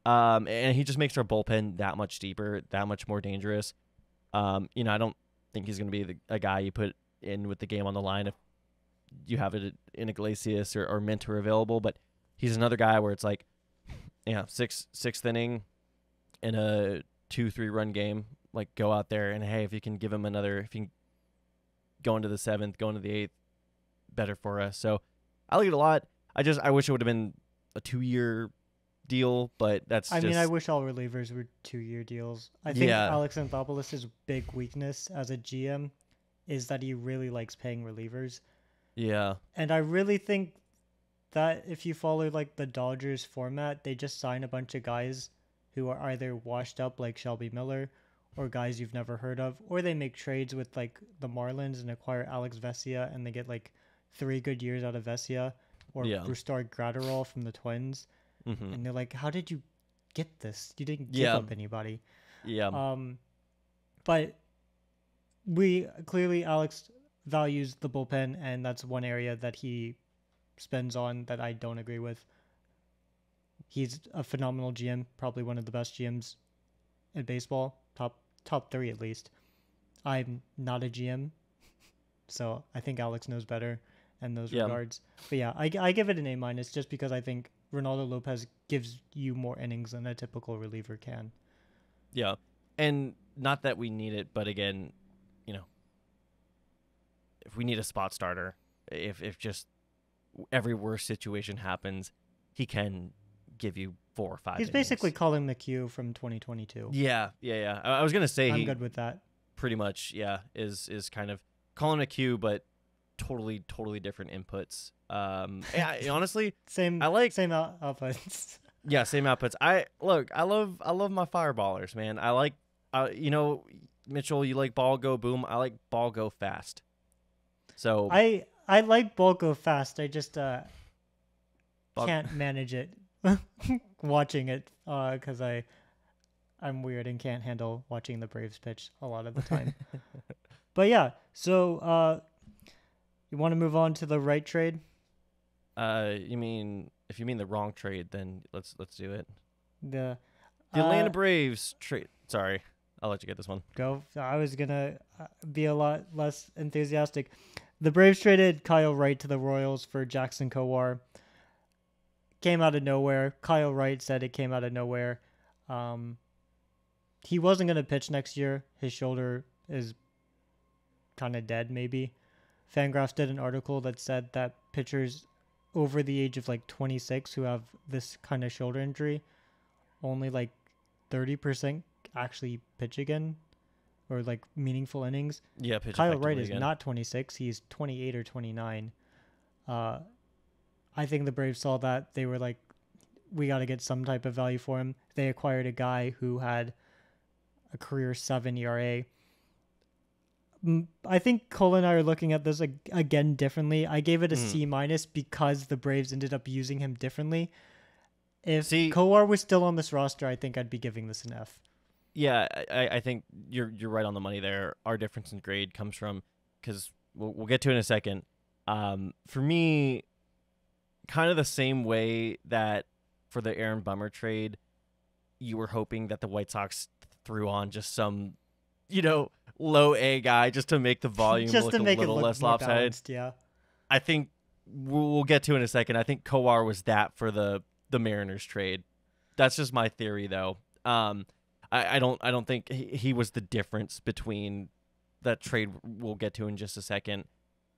And he just makes our bullpen that much deeper, that much more dangerous. I don't think he's going to be a guy you put in with the game on the line if you have it in Iglesias or Minter available, but he's another guy where it's like, sixth inning in a 2-3 run game, like go out there and hey, if you can give him if you can go into the 7th, go into the 8th, better for us. So I like it a lot. I wish it would have been a 2-year deal, but I mean, I wish all relievers were 2-year deals. I think Yeah. Alex Anthopoulos' big weakness as a GM is that he really likes paying relievers. Yeah. And I really think that if you follow like the Dodgers format, they just sign a bunch of guys who are either washed up like Shelby Miller or guys you've never heard of, or they make trades with like the Marlins and acquire Alex Vesia and they get like 3 good years out of Vesia or Brusdar Gratterall from the Twins. Mm-hmm. And they're like, how did you get this. You didn't give Yeah. up anybody. Yeah. But Alex values the bullpen, and that's one area that he spends on that I don't agree with. He's a phenomenal GM, probably one of the best GMs in baseball, top 3 at least. I'm not a GM, so I think Alex knows better in those Yeah. regards. But yeah, I give it an A- just because I think Ronaldo Lopez gives you more innings than a typical reliever can. Yeah. And not that we need it, but again, you know, if we need a spot starter, if just every worst situation happens, he can give you 4 or 5 He's innings. basically Colin McHugh from 2022. Yeah. I was gonna say I'm good with that. Pretty much, is kind of Colin McHugh, but totally different inputs. Honestly, same outputs. Yeah, same outputs. I love my fireballers, man. I like, Mitchell, you like ball go boom. I like ball go fast. So I like ball go fast. I just can't manage it watching it because I'm weird and can't handle watching the Braves pitch a lot of the time. But yeah, so you want to move on to the right trade? if you mean the wrong trade, then let's do it. The Atlanta Braves trade. Sorry, I'll let you get this one. Go. I was gonna be a lot less enthusiastic. The Braves traded Kyle Wright to the Royals for Jackson Kowar. Came out of nowhere. Kyle Wright said it came out of nowhere. He wasn't going to pitch next year. His shoulder is kind of dead, maybe. Fangraphs did an article that said that pitchers over the age of like 26 who have this kind of shoulder injury, only like 30% actually pitch again or like meaningful innings. Yeah, pitch Kyle Wright is again. not 26. He's 28 or 29. I think the Braves saw that. They were like, we got to get some type of value for him. They acquired a guy who had a career 7 ERA. I think Cole and I are looking at this again differently. I gave it a C- because the Braves ended up using him differently. If Kowar was still on this roster, I think I'd be giving this an F. Yeah, I think you're right on the money there. Our difference in grade comes from, because we'll get to it in a second. For me, kind of the same way that for the Aaron Bummer trade, you were hoping that the White Sox threw on just some, low A guy just to make the volume just look to make a little it look less more lopsided. balanced, yeah. I think we'll get to in a second. I think Kowar was that for the Mariners trade. That's just my theory, though. I don't think he was the difference between that trade. We'll get to in just a second.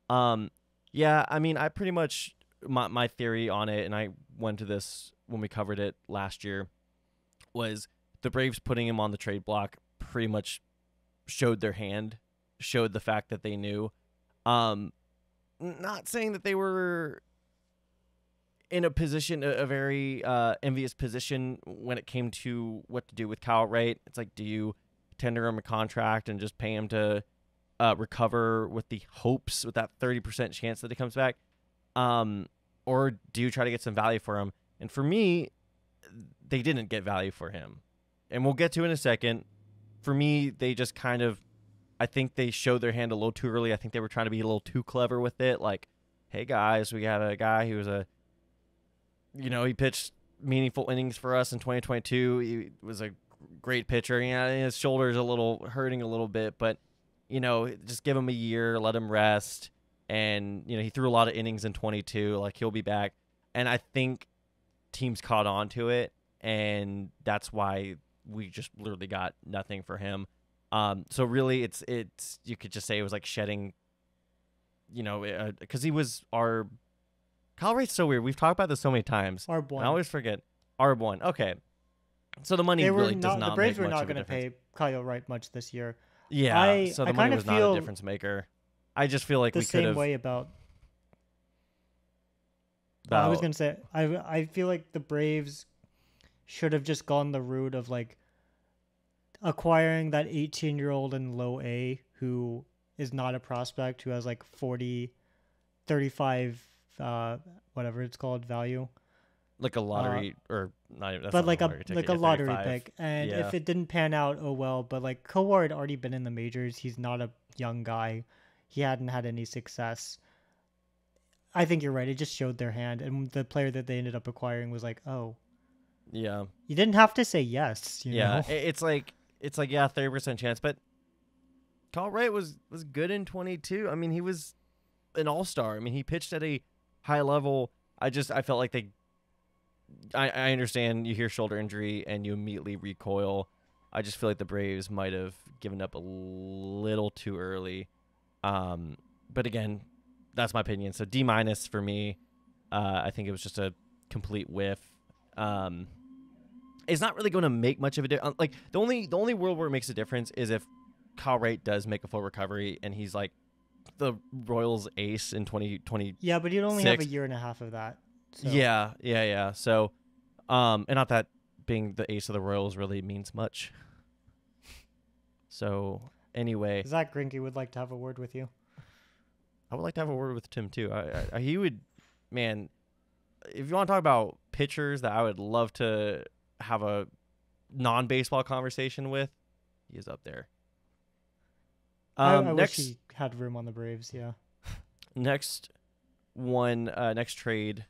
Yeah, I mean, I pretty much my theory on it, and I went to this when we covered it last year, was the Braves putting him on the trade block pretty much showed their hand, showed the fact that they knew. Not saying that they were in a position, a very envious position when it came to what to do with Kyle Wright. It's like, do you tender him a contract and just pay him to recover with the hopes, with that 30% chance that he comes back? Or do you try to get some value for him? And for me, they didn't get value for him. And we'll get to in a second. For me, they just kind of, I think they showed their hand a little too early. I think they were trying to be a little too clever with it. Like, hey guys, we got a guy who was he pitched meaningful innings for us in 2022. He was a great pitcher. Yeah, his shoulder's hurting a little bit, but just give him a year, let him rest. And he threw a lot of innings in 22. Like, he'll be back. And I think teams caught on to it, and that's why we just literally got nothing for him. So really, it's you could just say it was like shedding, because he was our. Kyle Wright's so weird. We've talked about this so many times. ARB1. I always forget. ARB1. Okay. So the money really does not. The Braves make were much not going to pay Kyle Wright much this year. Yeah. So the money was not a difference maker. I just feel like we could have. The same way about. I was gonna say I feel like the Braves should have just gone the route of like acquiring that 18-year-old in low A who is not a prospect, who has like 35 whatever it's called, value. like a lottery or not even, that's but not like a a lottery ticket, like a yeah, lottery 35. pick. And Yeah. if it didn't pan out, oh well. But like Kowar had already been in the majors. He's not a young guy. He hadn't had any success. I think you're right. It just showed their hand, and the player that they ended up acquiring was like, oh, Yeah. you didn't have to say yes, you Yeah. know. It's like yeah, 30% chance, but Kyle Wright was good in 22. I mean, he was an all-star. I mean, he pitched at a high level. I felt like I understand you hear shoulder injury and you immediately recoil. I just feel like the Braves might have given up a little too early. But again, that's my opinion. So D- for me. I think it was just a complete whiff. Um, it's not really going to make much of a difference. Like the only world where it makes a difference is if Kyle Wright does make a full recovery and he's like the Royals ace in 2020. Yeah, but you'd only have a year and a half of that. So. Yeah. So, and not that being the ace of the Royals really means much. So anyway, Zach Greinke would like to have a word with you. I would like to have a word with Tim too. He would, man. If you want to talk about pitchers that I would love to have a non-baseball conversation with, he is up there. I Next, wish he had room on the Braves. Yeah. next trade.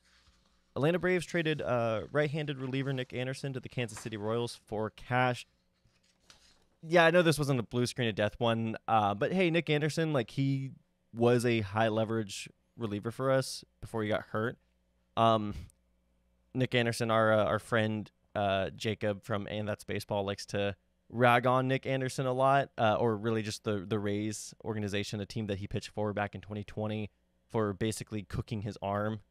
Atlanta Braves traded right-handed reliever Nick Anderson to the Kansas City Royals for cash. Yeah, I know this wasn't a blue screen of death one, but hey, Nick Anderson, like he was a high leverage reliever for us before he got hurt. Nick Anderson, our friend Jacob from And That's Baseball likes to rag on Nick Anderson a lot, or really just the Rays organization, a team that he pitched for back in 2020, for basically cooking his arm.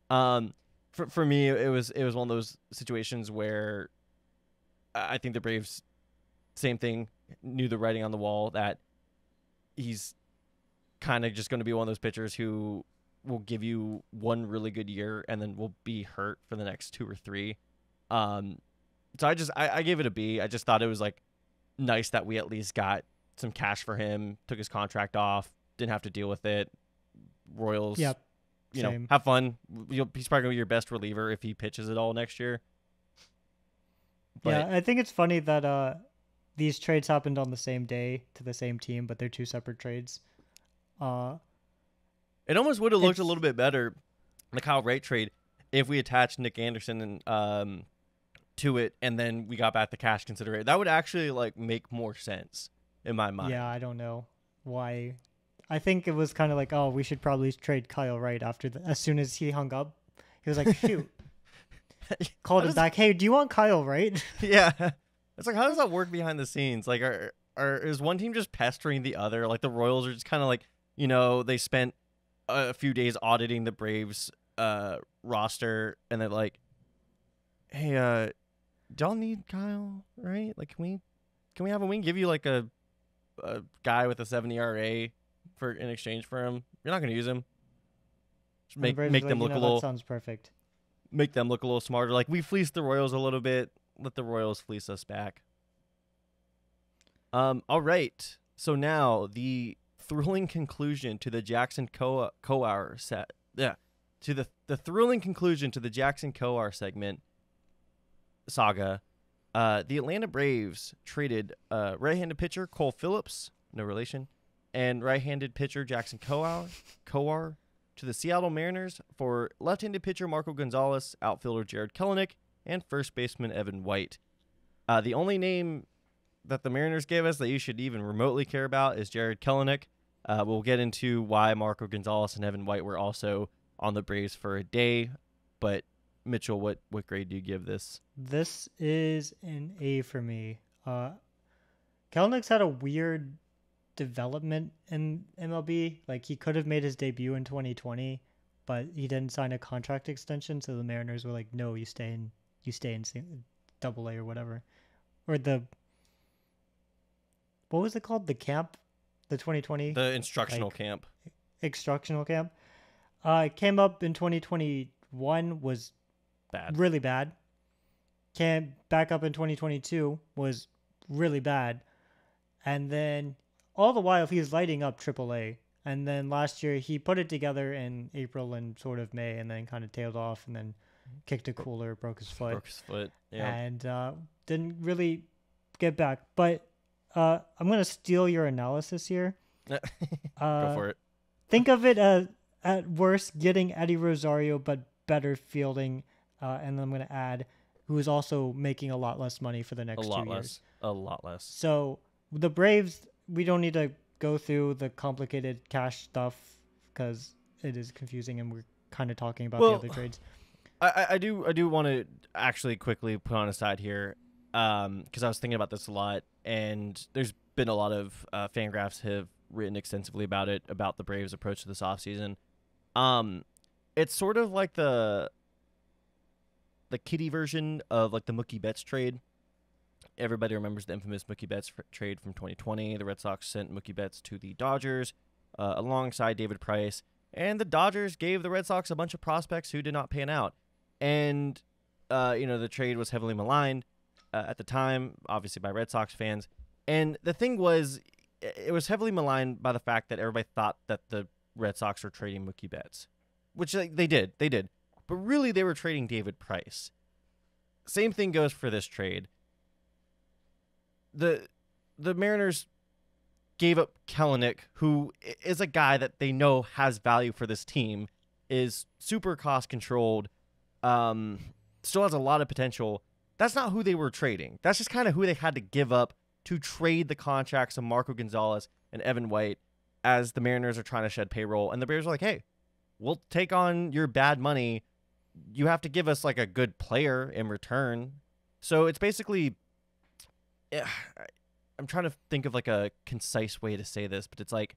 For me, it was one of those situations where I think the Braves, same thing, knew the writing on the wall that he's kind of just going to be one of those pitchers who will give you one really good year and then will be hurt for the next 2 or 3. So I gave it a B. I just thought it was like nice that we at least got some cash for him, took his contract off, didn't have to deal with it. Royals, Yep. you know, have fun. He's probably gonna be your best reliever if he pitches it all next year. But, yeah, I think it's funny that these trades happened on the same day to the same team, but they're 2 separate trades. It almost would have looked a little bit better, the Kyle Wright trade, if we attached Nick Anderson and to it, and then we got back the cash consideration. That would actually like make more sense in my mind. Yeah, I don't know why. I think it was kind of like, oh, we should probably trade Kyle Wright as soon as he hung up. He was like, shoot. Called him back. Hey, do you want Kyle Wright? Yeah. It's like, how does that work behind the scenes? Like, is one team just pestering the other? Like the Royals are just kind of like, you know, they spent a few days auditing the Braves roster, and they're like, hey, do y'all need Kyle, right? Like, can we have him? We can give you like a guy with a 7 ERA in exchange for him. You're not going to use him. Just make them look a little. That sounds perfect. Make them look a little smarter. Like, we fleeced the Royals a little bit. Let the Royals fleece us back. All right. So now the thrilling conclusion to the Jackson Kowar set. Yeah. To the thrilling conclusion to the Jackson Kowar segment saga. The Atlanta Braves traded right-handed pitcher Cole Phillips, no relation, and right-handed pitcher Jackson Kowar to the Seattle Mariners for left-handed pitcher Marco Gonzalez, outfielder Jared Kelenic, and first baseman Evan White. The only name that the Mariners gave us that you should even remotely care about is Jared Kelenic. We'll get into why Marco Gonzalez and Evan White were also on the Braves for a day, but Mitchell, what grade do you give this? This is an A for me. Kelenic's had a weird development in MLB. Like, he could have made his debut in 2020, but he didn't sign a contract extension, so the Mariners were like, no, you stay in Double A or whatever. Or what was it called? The camp? The 2020? The instructional camp. Instructional camp. It came up in 2021, was bad. Really bad. Came back up in 2022, was really bad. And then all the while he's lighting up AAA. And then last year he put it together in April and sort of May, and then kind of tailed off. And then kicked a cooler, broke his foot, Yeah. and didn't really get back. But I'm gonna steal your analysis here. Go Uh, for it. think of it as at worst getting Eddie Rosario, but better fielding, and then I'm gonna add who is also making a lot less money for the next 2 years. A lot less. So the Braves, we don't need to go through the complicated cash stuff because it is confusing, and we're kind of talking about the other trades. I do want to actually quickly put on a side here, because I was thinking about this a lot, and there's been a lot of Fangraphs have written extensively about it, about the Braves' approach to this offseason. It's sort of like the kiddie version of like the Mookie Betts trade. Everybody remembers the infamous Mookie Betts trade from 2020. The Red Sox sent Mookie Betts to the Dodgers alongside David Price, and the Dodgers gave the Red Sox a bunch of prospects who did not pan out. And, the trade was heavily maligned at the time, obviously by Red Sox fans. And the thing was, it was heavily maligned by the fact that everybody thought that the Red Sox were trading Mookie Betts, which they did. But really, they were trading David Price. Same thing goes for this trade. The Mariners gave up Kelenic, who is a guy that they know has value for this team, is super cost-controlled, still has a lot of potential. That's not who they were trading. That's just kind of who they had to give up to trade the contracts of Marco Gonzalez and Evan White as the Mariners are trying to shed payroll. And the Bears are like, hey, we'll take on your bad money. You have to give us like a good player in return. So it's basically, I'm trying to think of like a concise way to say this, but it's like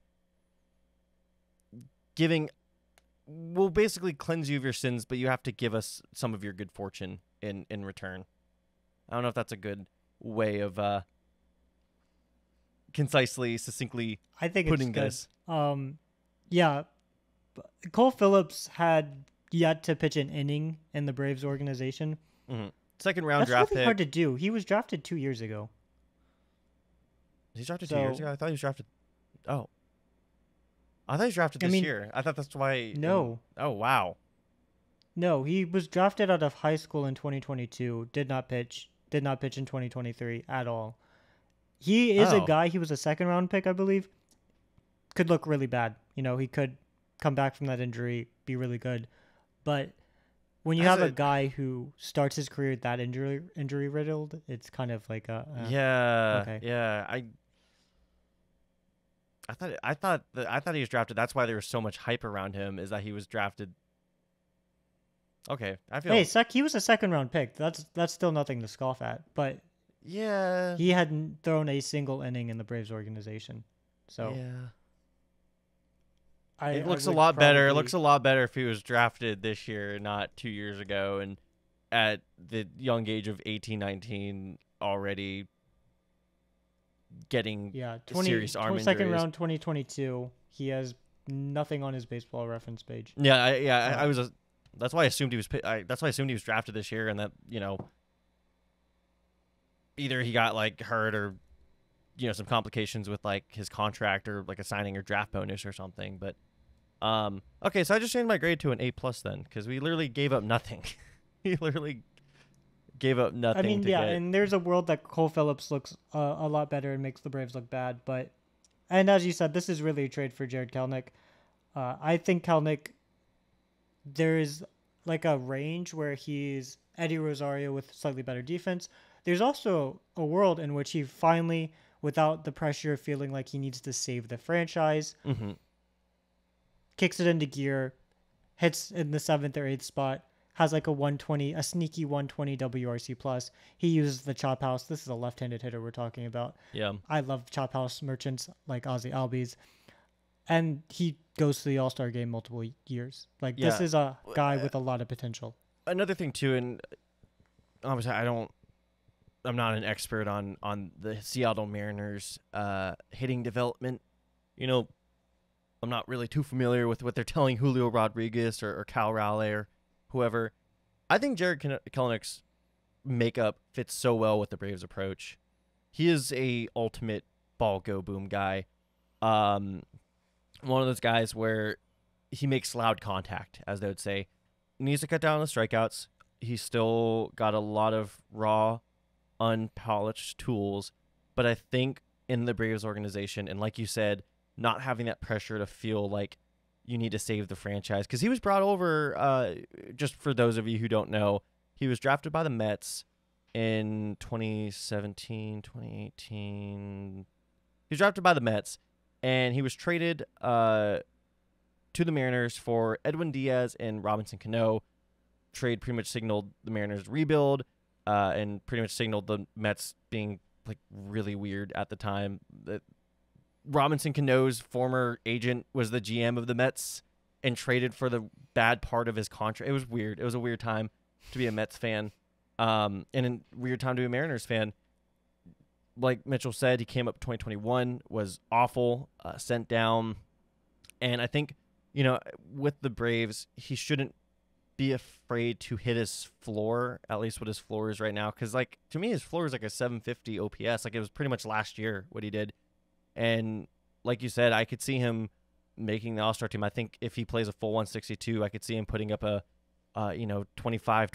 we'll basically cleanse you of your sins, but you have to give us some of your good fortune in return. I don't know if that's a good way of concisely, succinctly I think putting it's this. Yeah, Cole Phillips had yet to pitch an inning in the Braves organization. Mm-hmm. Second round That's draft really pick. hard to do. He was drafted 2 years ago. He was drafted 2 years ago? I thought he was drafted. Oh. I thought he was drafted this year. I thought that's why. No. Oh, wow. No, he was drafted out of high school in 2022. Did not pitch in 2023 at all. He is a guy. He was a second round pick, I believe. Could look really bad. He could come back from that injury, be really good. But when you have a guy who starts his career that injury riddled, it's kind of like okay. Yeah. I thought he was drafted. That's why there was so much hype around him, is that he was drafted. Okay, I feel. Hey, he was a second round pick. That's still nothing to scoff at. But yeah, he hadn't thrown a single inning in the Braves organization. So yeah, it looks a lot better. It looks a lot better if he was drafted this year, not 2 years ago, and at the young age of 18, 19 already getting serious arm injuries. Second round 2022. He has nothing on his Baseball Reference page. I was. That's why I assumed he was. That's why I assumed he was drafted this year, and that either he got like hurt or some complications with like his contract or like a signing or draft bonus or something. But okay, so I just changed my grade to an A+ then, because we literally gave up nothing. We literally gave up nothing. I mean, and there's a world that Cole Phillips looks a lot better and makes the Braves look bad. And as you said, this is really a trade for Jared Kelenic. I think Kelenic, there's like a range where he's Eddie Rosario with slightly better defense. There's also a world in which he finally, without the pressure of feeling like he needs to save the franchise, kicks it into gear, hits in the 7th or 8th spot, has like a sneaky 120 WRC plus. He uses the chop house. This is a left-handed hitter we're talking about. Yeah. I love chop house merchants like Ozzy Albies. And he goes to the All-Star game multiple years. This is a guy with a lot of potential. Another thing too, and obviously I'm not an expert on the Seattle Mariners hitting development. I'm not really too familiar with what they're telling Julio Rodriguez or Cal Raleigh or whoever. I think Jared Kelenic's makeup fits so well with the Braves' approach. He is a ultimate ball go boom guy. One of those guys where he makes loud contact, as they would say. Needs to cut down on the strikeouts. He's still got a lot of raw, unpolished tools, but I think in the Braves organization, and like you said, not having that pressure to feel like you need to save the franchise, because he was brought over, just for those of you who don't know, he was drafted by the Mets in 2017, 2018. He was drafted by the Mets, and he was traded to the Mariners for Edwin Diaz and Robinson Cano. Trade pretty much signaled the Mariners' rebuild, and pretty much signaled the Mets being like really weird at the time. That Robinson Cano's former agent was the GM of the Mets and traded for the bad part of his contract. It was weird. It was a weird time to be a Mets fan, and a weird time to be a Mariners fan. Like Mitchell said, he came up 2021, was awful, sent down, and I think, with the Braves, he shouldn't be afraid to hit his floor, at least what his floor is right now, because like to me his floor is like a 750 OPS. Like it was pretty much last year what he did, and like you said, I could see him making the All-Star team. I think if he plays a full 162, I could see him putting up a 25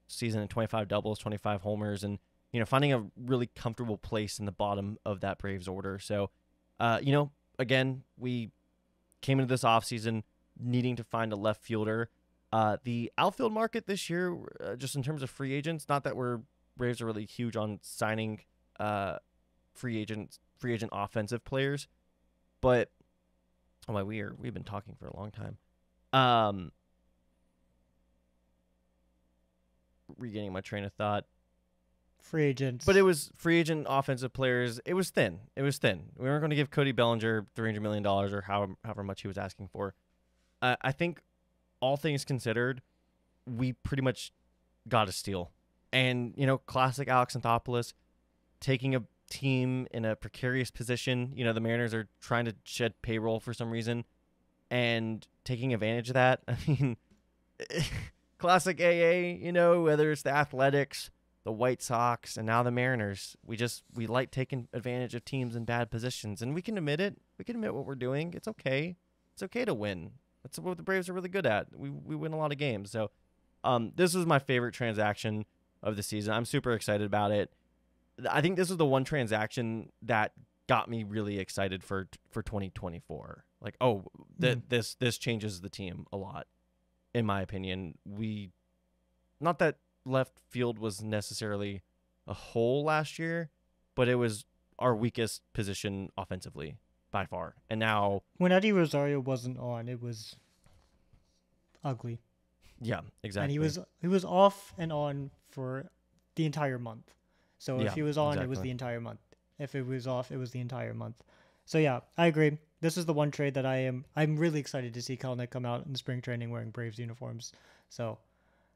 season and 25 doubles, 25 homers, and finding a really comfortable place in the bottom of that Braves order. So again, we came into this offseason needing to find a left fielder. The outfield market this year, just in terms of free agents, not that Braves are really huge on signing free agent offensive players, but we've been talking for a long time. Regaining my train of thought. Free agents. But it was free agent offensive players. It was thin. We weren't going to give Cody Bellinger $300 million or however much he was asking for. I think all things considered, we pretty much got a steal. And, classic Alex Anthopoulos, taking a team in a precarious position. The Mariners are trying to shed payroll for some reason and taking advantage of that. I mean, classic AA, whether it's the Athletics, the White Sox, and now the Mariners. We like taking advantage of teams in bad positions, and we can admit it. We can admit what we're doing. It's okay. It's okay to win. That's what the Braves are really good at. We win a lot of games. So this was my favorite transaction of the season. I'm super excited about it. I think this is the one transaction that got me really excited for 2024. Like, this changes the team a lot, in my opinion. Not that left field was necessarily a hole last year, but it was our weakest position offensively by far. And now, when Eddie Rosario wasn't on, it was ugly. Yeah, exactly. And he was off and on for the entire month. So if he was on, It was the entire month. If it was off, it was the entire month. So yeah, I agree. This is the one trade that I'm really excited to see Kelenic come out in spring training wearing Braves uniforms. So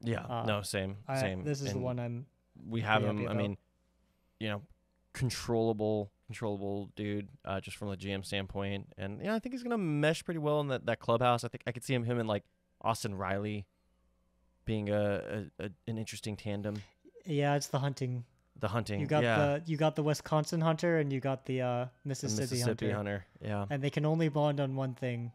yeah, same. This is the one we have him. I mean, controllable dude, just from the GM standpoint, and I think he's gonna mesh pretty well in that clubhouse. I think I could see him and like Austin Riley being an interesting tandem. Yeah, it's the hunting. You got the Wisconsin hunter and you got the Mississippi hunter. Yeah, and they can only bond on one thing.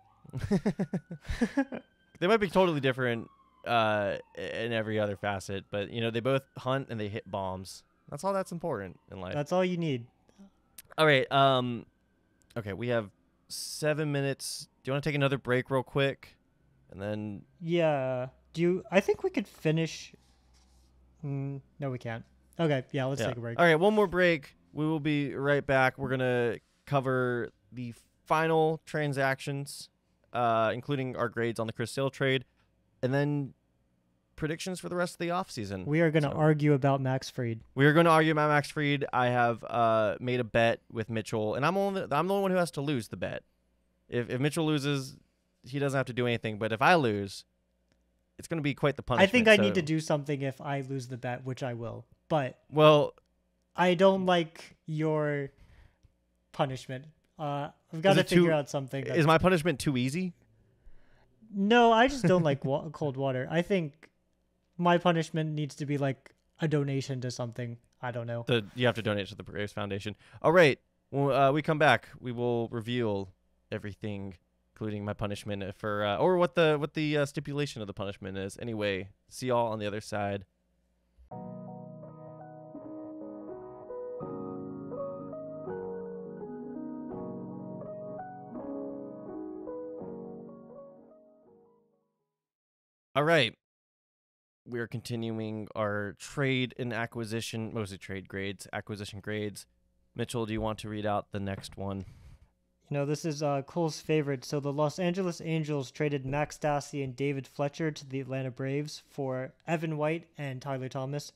They might be totally different in every other facet, but they both hunt and they hit bombs. That's all that's important in life. That's all you need. All right. Okay, we have 7 minutes. Do you want to take another break real quick, and then? Yeah. I think we could finish. No, we can't. Okay. Yeah. Let's take a break. All right. One more break. We will be right back. We're gonna cover the final transactions, including our grades on the Chris Sale trade, and then predictions for the rest of the offseason. We are going to argue about Max Fried. We are going to argue about Max Fried. I have made a bet with Mitchell, and I'm the only one who has to lose the bet. If Mitchell loses, he doesn't have to do anything. But if I lose, it's going to be quite the punishment. I think I need to do something if I lose the bet, which I will. But well, I don't like your punishment. I've got to figure out something. Is my punishment too easy? No, I just don't like cold water. I think my punishment needs to be like a donation to something. I don't know. You have to donate to the Braves Foundation. All right. When we come back, we will reveal everything including my punishment for or what the stipulation of the punishment is. Anyway, see y'all on the other side. All right. We are continuing our trade and acquisition, mostly trade grades, acquisition grades. Mitchell, do you want to read out the next one? This is Cole's favorite. So the Los Angeles Angels traded Max Stassi and David Fletcher to the Atlanta Braves for Evan White and Tyler Thomas.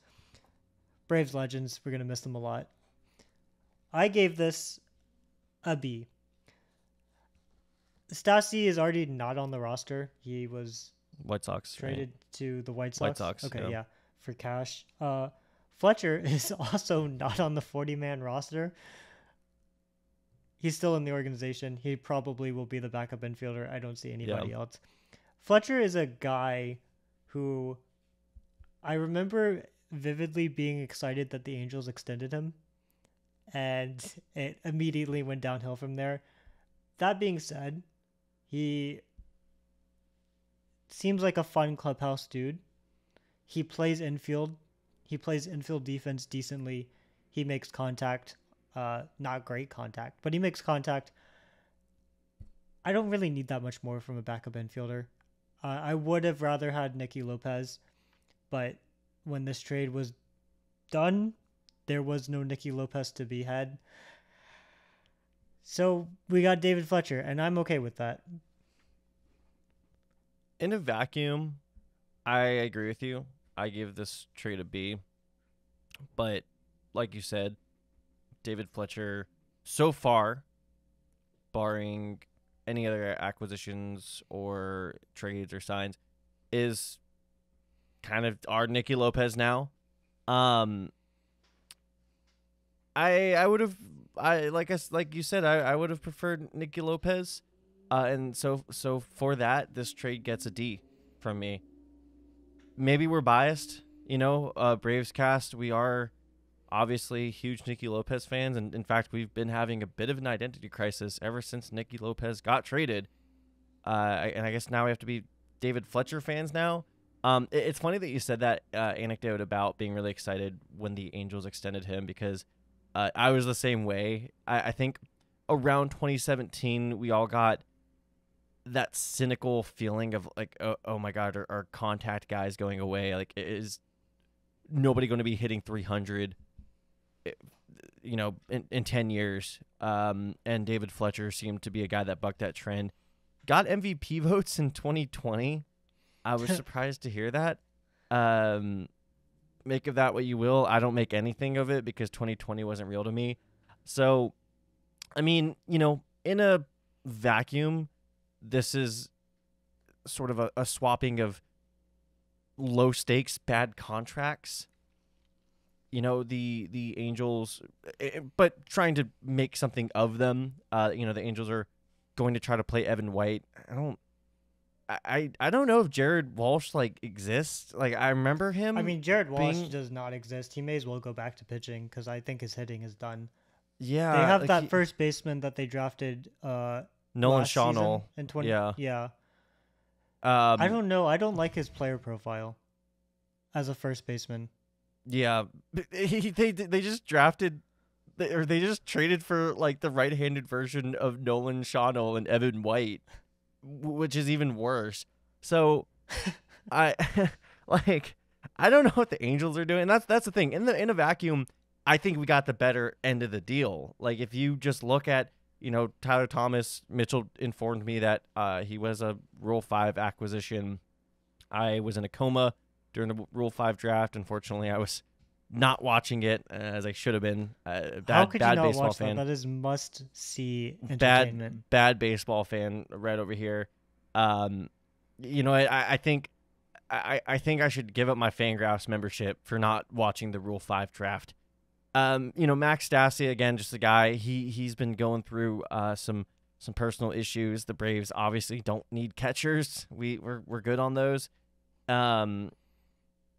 Braves legends. We're going to miss them a lot. I gave this a B. Stassi is already not on the roster. He was White Sox traded to the White Sox. White Sox. Okay, yeah, for cash. Fletcher is also not on the 40-man roster. He's still in the organization. He probably will be the backup infielder. I don't see anybody else. Fletcher is a guy who I remember vividly being excited that the Angels extended him, and it immediately went downhill from there. That being said, he seems like a fun clubhouse dude. He plays infield. He plays infield defense decently. He makes contact. Not great contact, but he makes contact. I don't really need that much more from a backup infielder. I would have rather had Nicky Lopez, but when this trade was done, there was no Nicky Lopez to be had. So we got David Fletcher, and I'm okay with that. In a vacuum, I agree with you. I give this trade a B. But like you said, David Fletcher, so far, barring any other acquisitions or trades or signs, is kind of our Nicky Lopez now. I would have like you said, I would have preferred Nicky Lopez. And so for that, this trade gets a D from me. Maybe we're biased, Braves cast. We are obviously huge Nicky Lopez fans, and in fact, we've been having a bit of an identity crisis ever since Nicky Lopez got traded. And I guess now we have to be David Fletcher fans now. It's funny that you said that anecdote about being really excited when the Angels extended him, because I was the same way. I think around 2017, we all got that cynical feeling of like, oh my God, our contact guys going away. Like, is nobody going to be hitting 300? In 10 years. And David Fletcher seemed to be a guy that bucked that trend. Got MVP votes in 2020. I was surprised to hear that. Make of that what you will. I don't make anything of it because 2020 wasn't real to me. So, I mean, in a vacuum, this is sort of a swapping of low stakes, bad contracts. The Angels, but trying to make something of them. The Angels are going to try to play Evan White. I don't know if Jared Walsh exists. I remember him. I mean, Jared Walsh does not exist. He may as well go back to pitching because I think his hitting is done. Yeah, they have that first baseman that they drafted. Nolan Schonnell in 20. Yeah. I don't know. I don't like his player profile as a first baseman. Yeah, they just drafted, or they just traded for the right-handed version of Nolan Schonnell and Evan White, which is even worse. So, I don't know what the Angels are doing. That's the thing. In a vacuum, I think we got the better end of the deal. If you just look at Tyler Thomas, Mitchell informed me that he was a Rule 5 acquisition. I was in a coma during the Rule 5 draft. Unfortunately, I was not watching it as I should have been. How could you not baseball watch fan. That is must-see entertainment. Bad baseball fan right over here. I think I should give up my Fangraphs membership for not watching the Rule 5 draft. Max Stassi, again, just a guy. He's been going through some personal issues. The Braves obviously don't need catchers. We're good on those.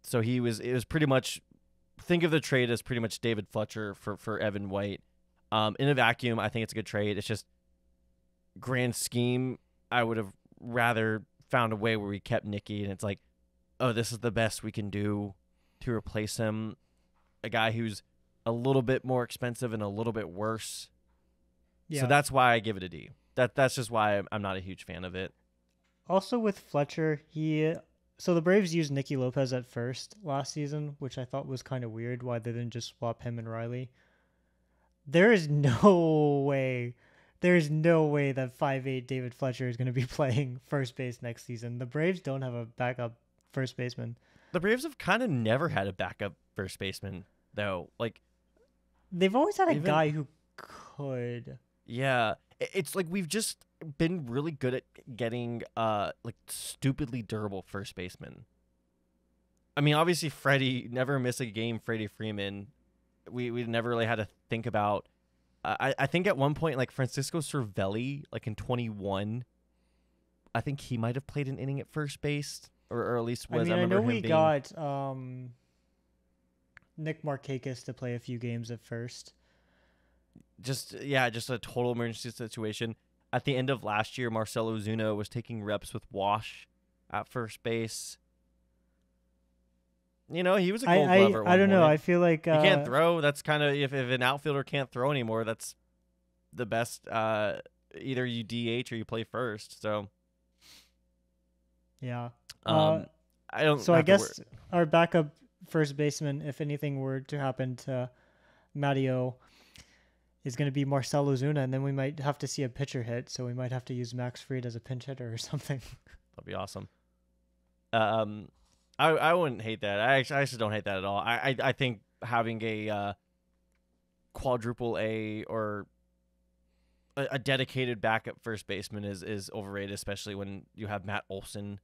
So it was pretty much, think of the trade as pretty much David Fletcher for Evan White. In a vacuum, I think it's a good trade. It's just grand scheme. I would have rather found a way where we kept Nicky, and it's like, oh, this is the best we can do to replace him. A guy who's a little bit more expensive and a little bit worse. Yeah. So that's why I give it a D. That's just why I'm not a huge fan of it. Also with Fletcher, so the Braves used Nicky Lopez at first last season, which I thought was kind of weird. Why they didn't just swap him and Riley? There is no way that 5'8" David Fletcher is going to be playing first base next season. The Braves don't have a backup first baseman. The Braves have kind of never had a backup first baseman, though. Like, they've always had a guy who could. Yeah. It's like we've just been really good at getting like stupidly durable first basemen. I mean, obviously Freddie, never miss a game, Freddie Freeman. We never really had to think about. I think at one point, like Francisco Cervelli, like in 21, I think he might have played an inning at first base, or at least was. I know we got Nick Markakis to play a few games at first. Just a total emergency situation. At the end of last year, Marcelo Zuna was taking reps with Wash at first base. You know, he was a Gold Glover at one I don't know. point. I feel like he can't throw. That's kind of if an outfielder can't throw anymore, that's the best. Either you DH or you play first. So yeah. I don't. So I guess our backup first baseman, if anything were to happen to Matteo, is going to be Marcelo Zuna, and then we might have to see a pitcher hit. So we might have to use Max Fried as a pinch hitter or something. That'd be awesome. I wouldn't hate that. I actually don't hate that at all. I think having a quadruple A or a dedicated backup first baseman is overrated, especially when you have Matt Olson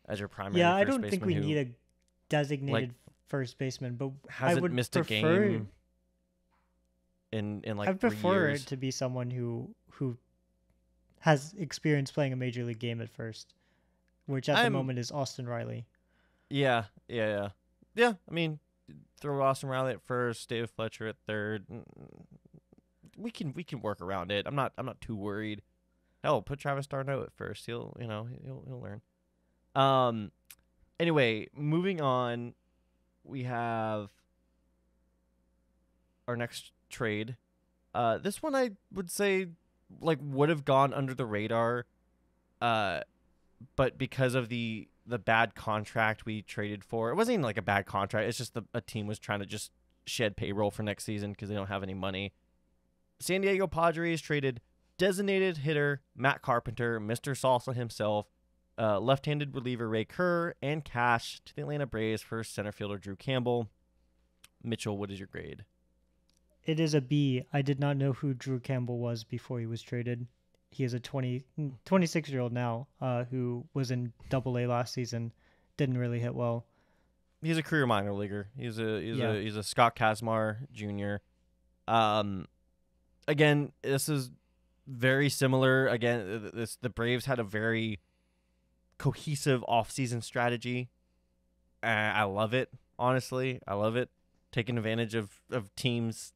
as your primary. Yeah, first I don't baseman think we need a designated first baseman, but I would missed prefer, a game in like I 3 prefer years. it to be someone who has experience playing a major league game at first, which at the moment is Austin Riley. Yeah. I mean, throw Austin Riley at first, David Fletcher at third. We can work around it. I'm not too worried. Hell, put Travis d'Arnaud at first. He'll learn. Anyway, moving on, we have our next trade. This one I would say like would have gone under the radar, but because of the bad contract we traded for, it wasn't even like a bad contract. It's just a team was trying to just shed payroll for next season because they don't have any money. San Diego Padres traded designated hitter Matt Carpenter, Mr. Salsa himself, left-handed reliever Ray Kerr, and cash to the Atlanta Braves for center fielder Drew Campbell. Mitchell, what is your grade? It is a B. I did not know who Drew Campbell was before he was traded. He is a 26-year-old now who was in Double-A last season. Didn't really hit well. He's a career minor leaguer. He's a Scott Kazmar Jr. Again, this is very similar. Again, the Braves had a very cohesive offseason strategy. I love it. Honestly, I love it. Taking advantage of teams'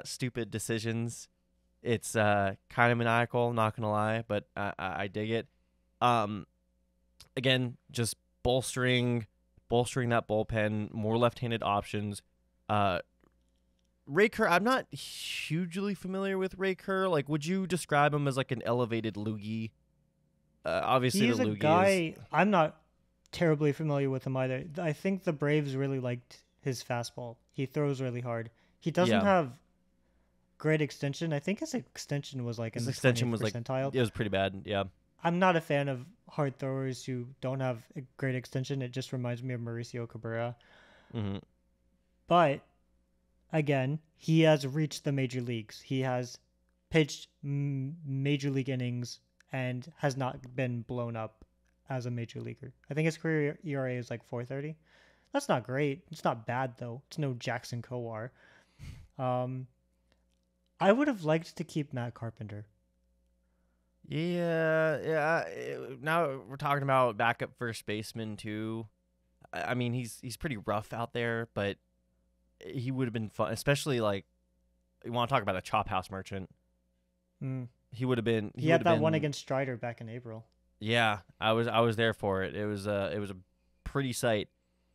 stupid decisions. It's kind of maniacal, not gonna lie, but I dig it. Again, just bolstering that bullpen, more left-handed options. Ray Kerr, I'm not hugely familiar with Ray Kerr. Like, would you describe him as like an elevated loogie? Obviously, he's the a loogie guy. I'm not terribly familiar with him either. I think the Braves really liked his fastball. He throws really hard. He doesn't have great extension. I think his extension was like in the 20th percentile. It was pretty bad. Yeah. I'm not a fan of hard throwers who don't have a great extension. It just reminds me of Mauricio Cabrera. Mm-hmm. But again, he has reached the major leagues. He has pitched major league innings and has not been blown up as a major leaguer. I think his career ERA is like 4.30. That's not great. It's not bad though. It's no Jackson Kowar. I would have liked to keep Matt Carpenter. Yeah. Now we're talking about backup first baseman too. I mean, he's pretty rough out there, but he would have been fun, especially like you want to talk about a chop house merchant. He would have been. He had that one against Strider back in April. Yeah, I was there for it. It was a pretty sight.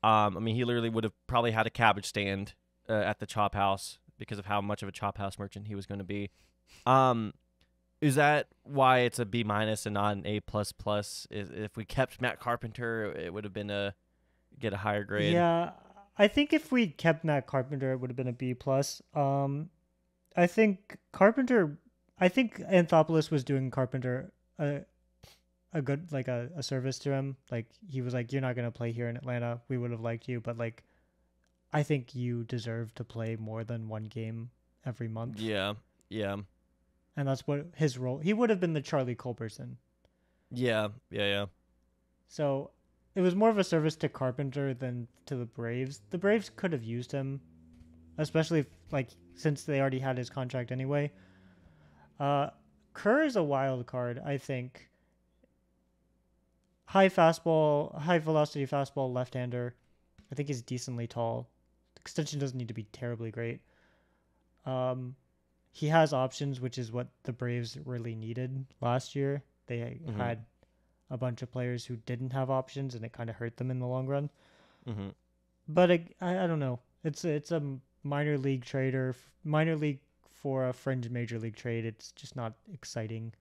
I mean, he literally would have probably had a cabbage stand at the Chop House because of how much of a Chop House merchant he was going to be. Is that why it's a B- and not an A++? If we kept Matt Carpenter, it would have been get a higher grade. Yeah, I think if we kept Matt Carpenter, it would have been a B+. I think Anthopoulos was doing Carpenter a good, like, a service to him. Like, he was like, you're not going to play here in Atlanta. We would have liked you, but, like, I think you deserve to play more than one game every month. Yeah. And that's what his role. He would have been the Charlie Culberson. Yeah. So it was more of a service to Carpenter than to the Braves. The Braves could have used him, especially since they already had his contract anyway. Kerr is a wild card, I think. High velocity fastball, left-hander. I think he's decently tall. Extension doesn't need to be terribly great. He has options, which is what the Braves really needed last year. They had a bunch of players who didn't have options, and it kind of hurt them in the long run. Mm-hmm. But I don't know. It's a minor league for a fringe major league trade. It's just not exciting,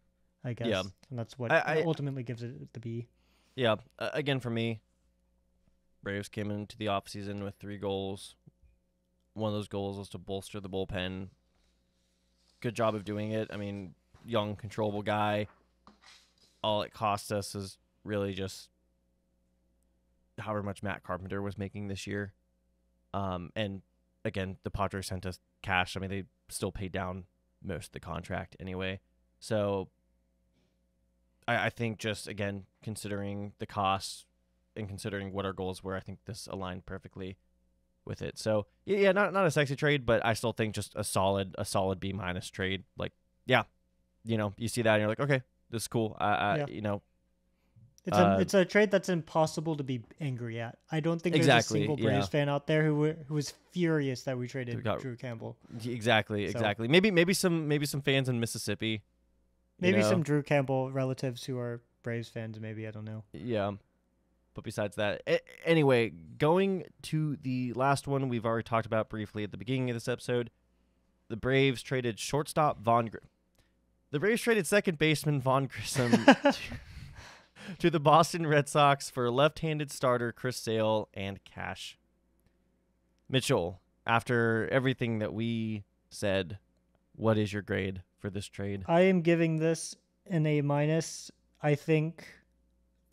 I guess. Yeah. And that's what ultimately gives it the B. Yeah. Again, for me, Braves came into the offseason with 3 goals. One of those goals was to bolster the bullpen. Good job of doing it. I mean, young, controllable guy. All it cost us is really just however much Matt Carpenter was making this year. And again, the Padres sent us cash. I mean, they still paid down most of the contract anyway. So I think just, again, considering the costs and considering what our goals were, I think this aligned perfectly with it. So yeah, not a sexy trade, but I still think just a solid B- trade. Like, yeah, you see that and you're like, okay, this is cool. Yeah. It's a trade that's impossible to be angry at. I don't think there's a single Braves fan out there who was furious that we traded Drew Campbell. Exactly. Maybe some fans in Mississippi. Maybe some Drew Campbell relatives who are Braves fans. Maybe, I don't know. Yeah. But besides that, anyway, going to the last one we've already talked about briefly at the beginning of this episode, the Braves traded shortstop The Braves traded second baseman Vaughn Grissom to the Boston Red Sox for left-handed starter Chris Sale and cash. Mitchell, after everything that we said, what is your grade for this trade? I am giving this an A-. I think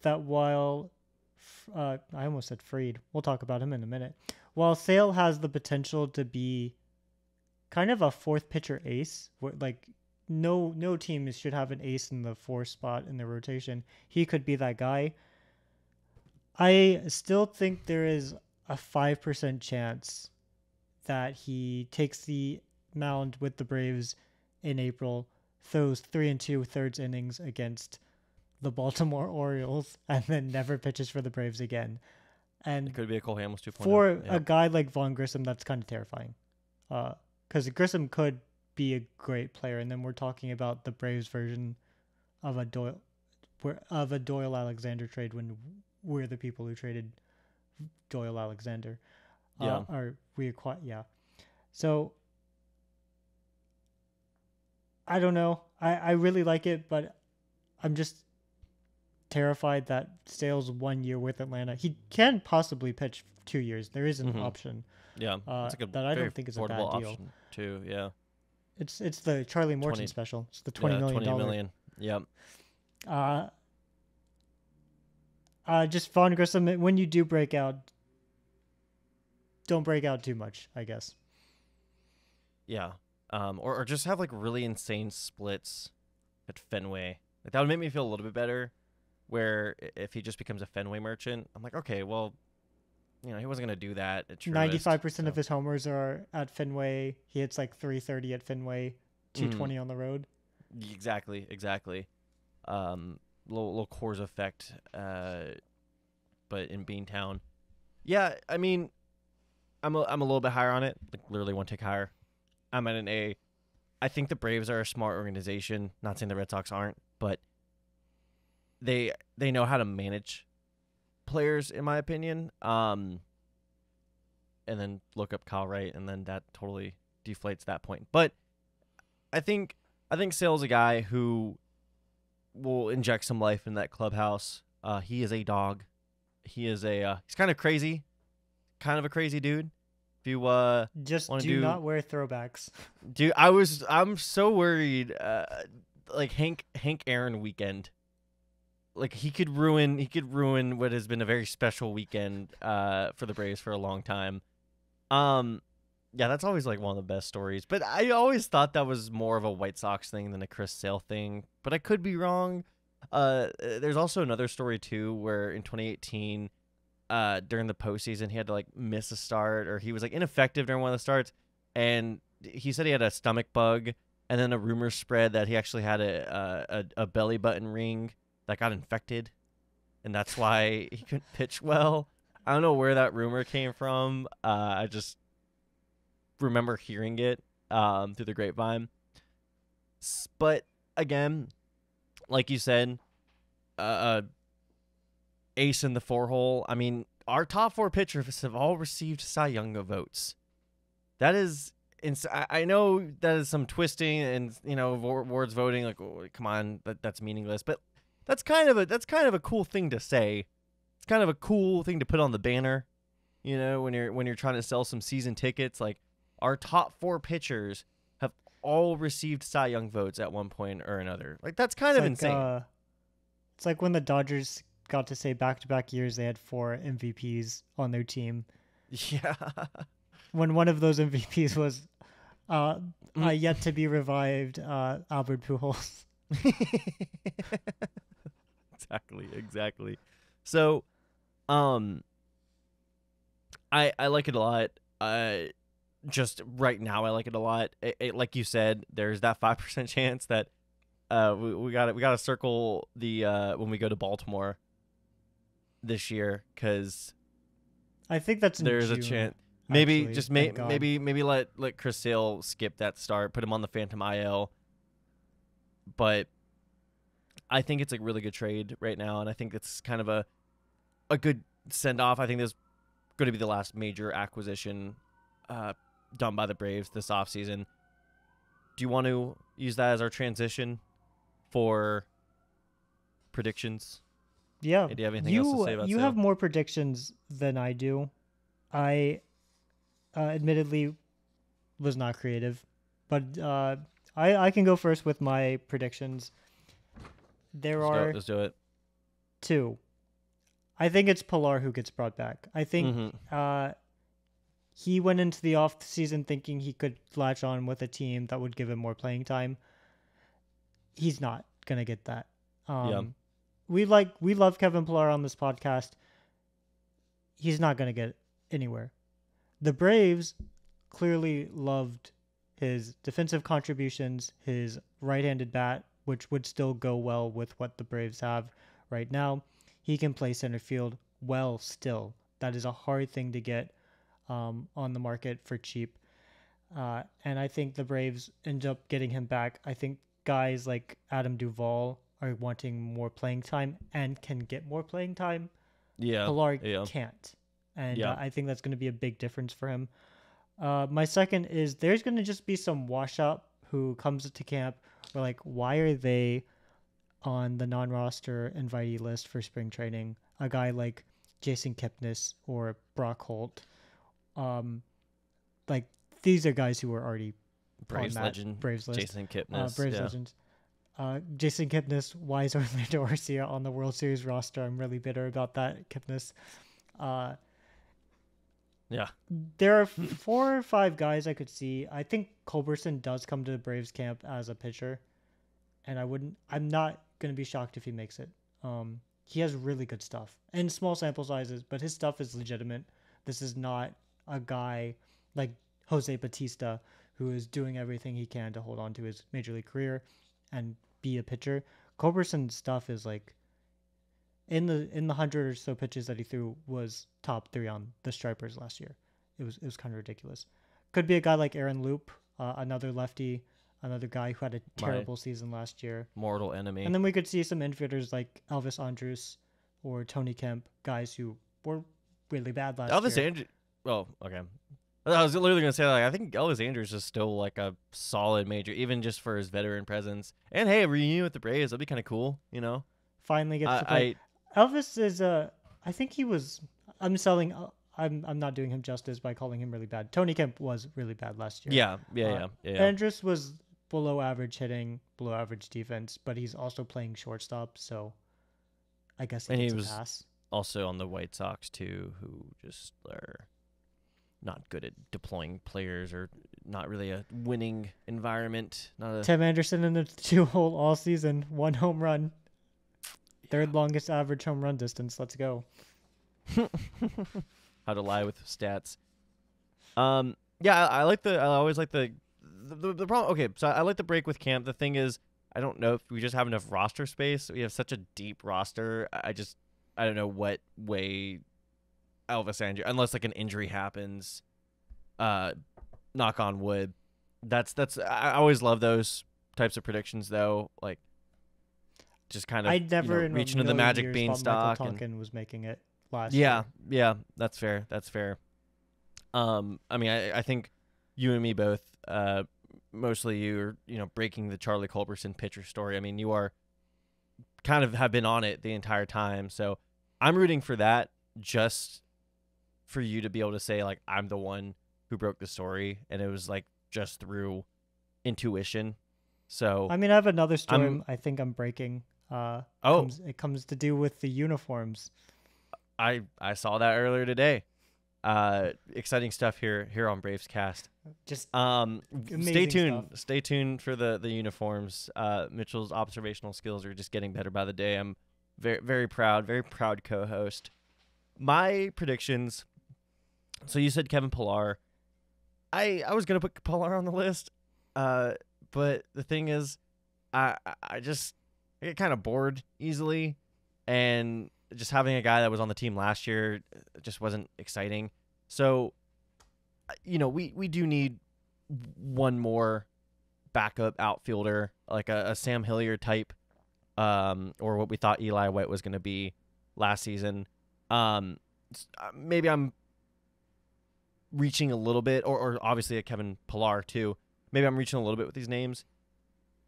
that while I almost said Fried. We'll talk about him in a minute. While Sale has the potential to be kind of a fourth pitcher ace, like no team should have an ace in the 4th spot in the rotation. He could be that guy. I still think there is a 5% chance that he takes the mound with the Braves in April, throws 3 2/3 innings against the Baltimore Orioles, and then never pitches for the Braves again. And it could be a Cole Hamels 2.0. For a guy like Vaughn Grissom, that's kind of terrifying. Because Grissom could be a great player, and then we're talking about the Braves version of a Doyle Alexander trade when we're the people who traded Doyle Alexander. So I don't know. I really like it, but I'm just terrified that Sale's 1 year with Atlanta. He can possibly pitch 2 years. There is an option. Yeah, it's like that I don't think is a bad deal. Too. Yeah, it's the Charlie Morton special. It's the $20 million. $20 million. Yep. Just Vaughn Grissom. When you do break out, don't break out too much, I guess. Yeah. Or just have like really insane splits at Fenway. Like that would make me feel a little bit better. Where if he just becomes a Fenway merchant, I'm like, okay, well, he wasn't gonna do that at Truist. 95% of his homers are at Fenway. He hits like 330 at Fenway, 220 on the road. Exactly. Little Coors effect, but in Beantown. Yeah, I mean, I'm a little bit higher on it, like literally one tick higher. I'm at an A. I think the Braves are a smart organization. Not saying the Red Sox aren't, but they know how to manage players, in my opinion. And then look up Kyle Wright, and then that totally deflates that point. But I think Sale's a guy who will inject some life in that clubhouse. He is a dog. He is he's kind of crazy, kind of a crazy dude. If you just want to do not wear throwbacks. dude, I'm so worried. Like Hank Aaron weekend. Like he could ruin what has been a very special weekend for the Braves for a long time. Yeah, that's always like one of the best stories. But I always thought that was more of a White Sox thing than a Chris Sale thing. But I could be wrong. There's also another story too where in 2018, during the postseason, he had to like miss a start, or he was like ineffective during one of the starts, and he said he had a stomach bug, and then a rumor spread that he actually had a belly button ring that got infected, and that's why he couldn't pitch well. I don't know where that rumor came from. I just remember hearing it through the grapevine. But again, like you said, ace in the 4-hole. I mean, our top 4 pitchers have all received Cy Young votes. That is, I know that is some twisting and awards voting. Like, oh, come on, that's meaningless. But that's kind of a cool thing to say. It's kind of a cool thing to put on the banner. When you're trying to sell some season tickets, like our top 4 pitchers have all received Cy Young votes at one point or another. Like that's kind of insane. It's like when the Dodgers got to say back-to-back years they had 4 MVPs on their team. Yeah. When one of those MVPs was yet to be revived Albert Pujols. Exactly. So, I like it a lot. Just right now, I like it a lot. Like you said, there's that 5% chance that we got to circle the when we go to Baltimore this year, because I think that's there's June, a chance. Maybe actually, just thank God. maybe let Chris Sale skip that start, put him on the Phantom IL. But I think it's a really good trade right now, and I think it's kind of a good send off. I think this is going to be the last major acquisition done by the Braves this offseason. Do you want to use that as our transition for predictions? Yeah. Do you have anything else to say about you Sale? have more predictions than I do. I admittedly was not creative, but I can go first with my predictions. Let's do it. 2. I think it's Pilar who gets brought back. I think he went into the off season thinking he could latch on with a team that would give him more playing time. He's not gonna get that. We love Kevin Pilar on this podcast. He's not gonna get anywhere. The Braves clearly loved his defensive contributions, his right-handed bat, which would still go well with what the Braves have right now. He can play center field well still. That is a hard thing to get on the market for cheap. And I think the Braves end up getting him back. I think guys like Adam Duvall are wanting more playing time and can get more playing time. Yeah. Pilar can't. And I think that's going to be a big difference for him. My second is there's going to just be some washout who comes to camp. We're like, why are they on the non-roster invitee list for spring training? A guy like Jason Kipnis or Brock Holt. Like these are guys who are already Braves legend. Braves list. Jason Kipnis. Braves legend. Jason Kipnis, why is Orlando Arcia on the World Series roster? I'm really bitter about that, Kipnis. Yeah. There are 4 or 5 guys I could see. I think Culberson does come to the Braves camp as a pitcher, and I'm not going to be shocked if he makes it. He has really good stuff and small sample sizes, but his stuff is legitimate. This is not a guy like Jose Batista who is doing everything he can to hold on to his major league career and be a pitcher. Culberson's stuff is like in the 100 or so pitches that he threw was top 3 on the Stripers last year. It was kind of ridiculous. Could be a guy like Aaron Loop, another lefty. another guy who had a terrible season last year. Mortal enemy. And then we could see some infielders like Elvis Andrus or Tony Kemp, guys who were really bad last year. Andrews. Well, okay. I was literally gonna say, like, I think Elvis Andrus is still like a solid major, even just for his veteran presence. And hey, a reunion with the Braves, that'd be kind of cool, you know. Finally gets to play. Elvis is I think he was. I'm not doing him justice by calling him really bad. Tony Kemp was really bad last year. Yeah. Andrus was below average hitting, below average defense, but he's also playing shortstop, so I guess he gets a pass. Also on the White Sox too, who just are not good at deploying players or not really a winning environment. Tim Anderson in the 2-hole all season, 1 home run, third longest average home run distance. Let's go. How to lie with stats. Yeah, I always like the problem. Okay, so I like the break with Camp. The thing is, I don't know if we just have enough roster space. We have such a deep roster. I don't know what way Elvis Andrus, unless like an injury happens, knock on wood. I always love those types of predictions though. Like just kind of reach into the magic beanstalk. Michael Tonkin was making it last year. Yeah, that's fair. I mean, I think you and me both, mostly you are, breaking the Charlie Culberson pitcher story. I mean, you are kind of have been on it the entire time. So I'm rooting for that, just for you to be able to say, like, I'm the one who broke the story, and it was like just through intuition. So I mean, I have another story I think I'm breaking. It comes to do with the uniforms. I saw that earlier today. Exciting stuff here on Braves Cast. Just stay tuned. Stuff. Stay tuned for the uniforms. Mitchell's observational skills are just getting better by the day. I'm very very proud co-host. My predictions. So you said Kevin Pillar. I was gonna put Pillar on the list, but the thing is, I get kind of bored easily, and just having a guy that was on the team last year just wasn't exciting. So, we do need one more backup outfielder, like a Sam Hilliard type, or what we thought Eli White was going to be last season. Maybe I'm reaching a little bit, or obviously a Kevin Pillar too. Maybe I'm reaching a little bit with these names,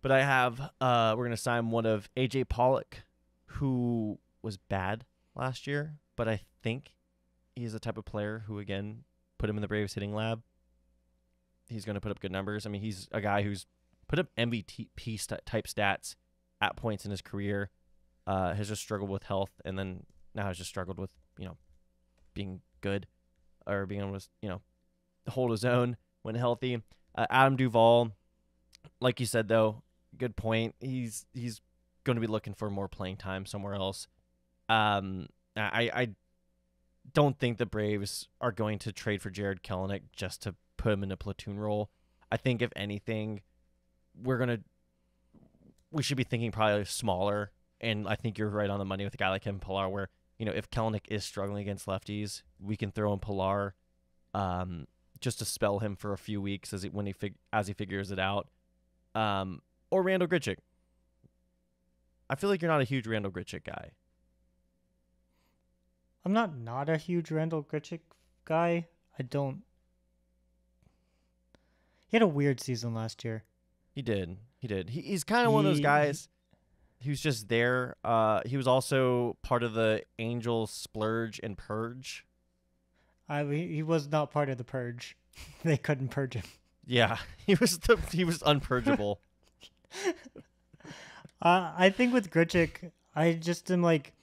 but I have we're going to sign one of AJ Pollock, who was bad last year, but I think he's the type of player who, again, put him in the Braves hitting lab, he's going to put up good numbers. I mean, he's a guy who's put up MVP type stats at points in his career, has just struggled with health, and then now has just struggled with, being good or being able to, hold his own when healthy. Adam Duvall, like you said, though, good point. He's going to be looking for more playing time somewhere else. I don't think the Braves are going to trade for Jared Kelenic just to put him in a platoon role. I think if anything, we should be thinking probably smaller. And I think you're right on the money with a guy like Kevin Pillar, where, if Kelenic is struggling against lefties, we can throw in Pillar, just to spell him for a few weeks as he figures it out. Or Randall Grichuk. I feel like you're not a huge Randall Grichuk guy. I'm not a huge Randall Grichuk guy. He had a weird season last year. He did. He's kind of one of those guys who's just there. He was also part of the Angels splurge and purge. He was not part of the purge. They couldn't purge him. Yeah, he was unpurgeable. I think with Grichuk, I just am like,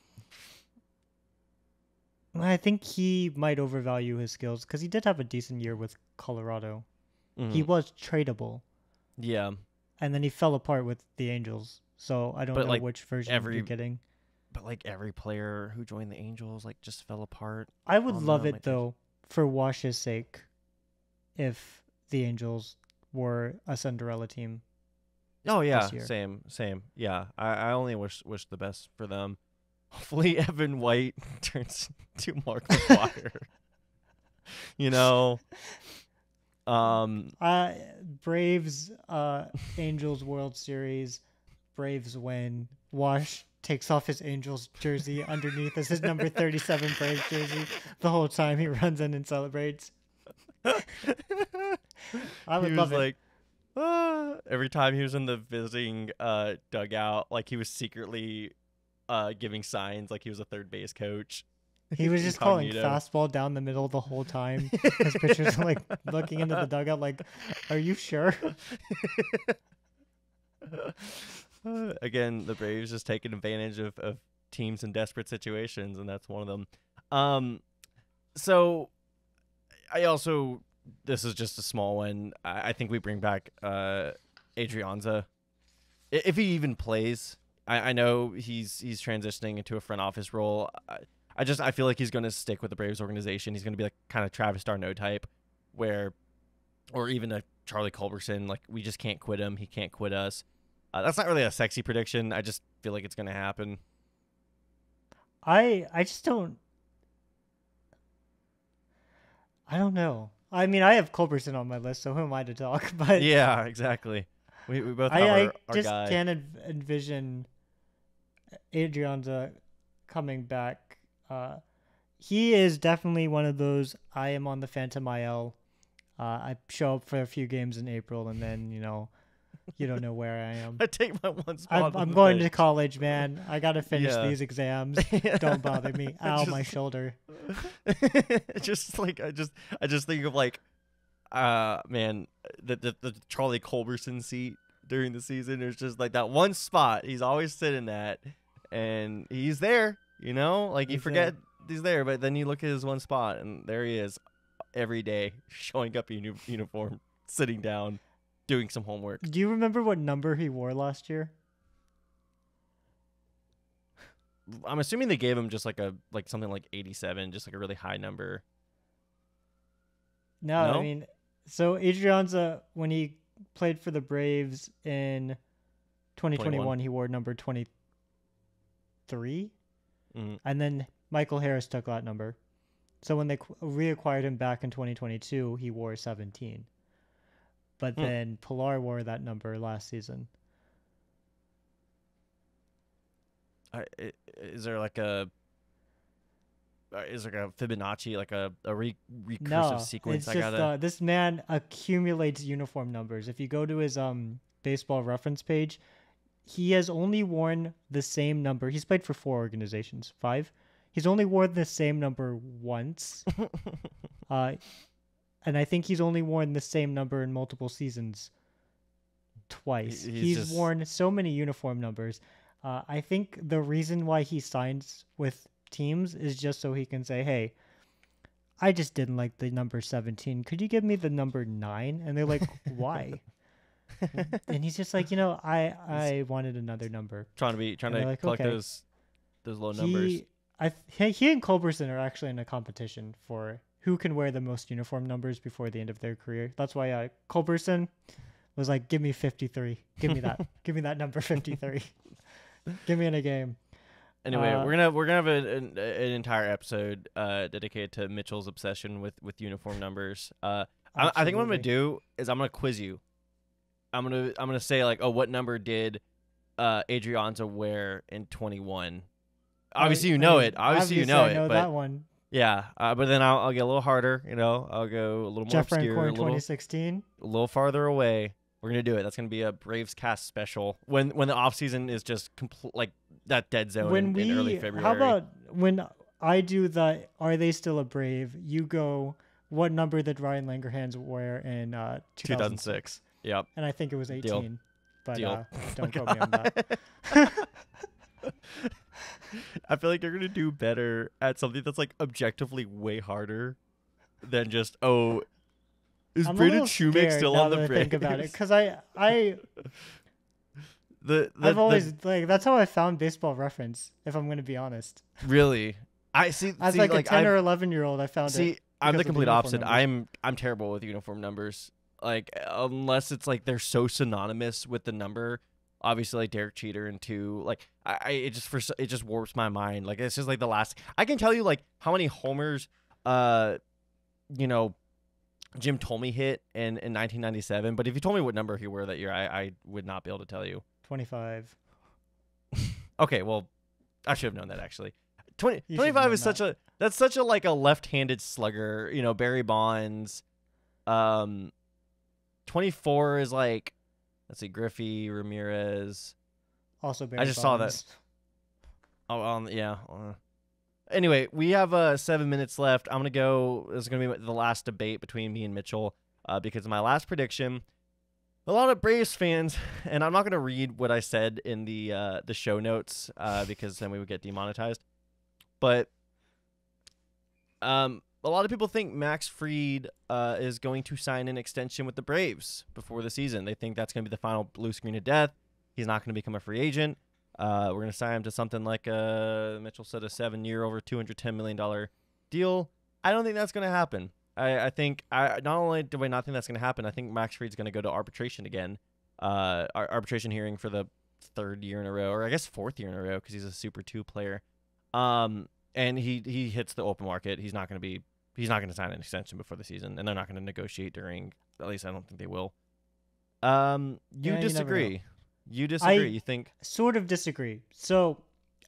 I think he might overvalue his skills because he did have a decent year with Colorado. Mm-hmm. He was tradable. Yeah. And then he fell apart with the Angels. So I don't know which version you're getting. But every player who joined the Angels just fell apart. I would love it though, for Wash's sake, if the Angels were a Cinderella team. Oh yeah, same. Yeah, I only wish the best for them. Hopefully Evan White turns to Mark McGwire. Braves, Angels World Series. Braves win. Wash takes off his Angels jersey underneath as his number 37 Braves jersey. The whole time he runs in and celebrates. I would He love was it. like, every time he was in the visiting dugout, like he was secretly giving signs like he was a third base coach. He was just calling Incognito. fastball down the middle the whole time. His pitchers are like looking into the dugout like, are you sure? Again, the Braves just taking advantage of teams in desperate situations, and that's one of them. So I also, this is just a small one. I think we bring back Adrianza. If he even plays. I know he's transitioning into a front office role. I feel like he's going to stick with the Braves organization. He's going to be like kind of Travis d'Arnaud type, or even a Charlie Culberson. Like, we just can't quit him. He can't quit us. That's not really a sexy prediction. I just feel like it's going to happen. I just don't. I don't know. I mean, I have Culberson on my list, so who am I to talk? But Yeah, exactly. We both have I our just guy. can't envision Adrianza coming back. He is definitely one of those. I am on the Phantom IL. I show up for a few games in April, and then you don't know where I am. I take my one spot. I'm going to college, man. I gotta finish Yeah. these exams. Don't bother me. Ow, my shoulder. Just like I just think of like man, the Charlie Culberson seat during the season. There's just like that one spot he's always sitting at, and he's there. Like you He's forget he's there, but then you look at his one spot, and there he is every day, showing up in uniform, sitting down, doing some homework. Do you remember what number he wore last year? I'm assuming they gave him just like something like 87, just like a really high number. No, No? I mean, so Adrianza, when he played for the Braves in 2021, 21. he wore number 23, Mhm. and then Michael Harris took that number. So when they reacquired him back in 2022, he wore 17. But then Pilar wore that number last season. Is there like a Fibonacci, like a recursive No, sequence? it's just this man accumulates uniform numbers. If you go to his baseball reference page, he has only worn the same number. He's played for 4 organizations, 5. He's only worn the same number once. And I think he's only worn the same number in multiple seasons twice. He's worn so many uniform numbers. I think the reason why he signs with teams is just so he can say, hey, I just didn't like the number 17. Could you give me the number 9? And they're like, why? And he's just like, I wanted another number. trying to like, collect okay. those low numbers. He and Culberson are actually in a competition for who can wear the most uniform numbers before the end of their career. That's why Culberson was like, give me 53. Give me that. Give me that number 53. Give me in a game. Anyway, we're gonna have an entire episode dedicated to Mitchell's obsession with uniform numbers. I think what I'm gonna do is I'm gonna quiz you. I'm gonna say like, oh, what number did Adrianza wear in 21? Obviously, you know it. Obviously, you know I it. know But that one. yeah, but then I'll get a little harder. I'll go a little more Jeff obscure, Francoeur a in little 2016. farther away. We're gonna do it. That's gonna be a Braves cast special when the off season is just like that dead zone in early February. How about when I do the Are They Still a Brave? You go, what number did Ryan Langerhans wear in 2006? Yep. And I think it was 18. Deal. But Deal. don't quote me on that. I feel like you're gonna do better at something that's like objectively way harder than just is I'm a Brandon little Shoemaker scared still now on the that I Braves? think about it, because I've I've always like that's how I found Baseball Reference. If I'm going to be honest, really. I see. as see, like a 10 I've- or 11-year-old, I found See, it. I'm because the of complete uniform opposite. numbers. I'm terrible with uniform numbers. Like unless it's like they're so synonymous with the number. Obviously, like Derek Cheater and 2. Like it just warps my mind. Like it's just like the last. I can tell you like how many homers, Jim told me hit in 1997. But if you told me what number he wore that year, I would not be able to tell you. 25. Okay, well, I should have known that actually. 20, You should have 25 known is such a like a left-handed slugger. Barry Bonds. 24 is like, let's see, Griffey, Ramirez. Also, Barry I just saw that. Bonds. Oh, yeah. Anyway, we have 7 minutes left. I'm gonna go. This is gonna be the last debate between me and Mitchell, because my last prediction. A lot of Braves fans, and I'm not gonna read what I said in the show notes, because then we would get demonetized. But a lot of people think Max Fried is going to sign an extension with the Braves before the season. They think that's going to be the final blue screen of death. He's not going to become a free agent. We're going to sign him to something like Mitchell said, a 7-year, over $210 million deal. I don't think that's going to happen. I think not only do I not think that's going to happen, I think Max Fried's going to go to arbitration again. Arbitration hearing for the 3rd year in a row, or I guess 4th year in a row, because he's a Super 2 player. And he hits the open market. He's not going to sign an extension before the season, and they're not going to negotiate during. At least I don't think they will. You disagree. You disagree. You think sort of disagree. So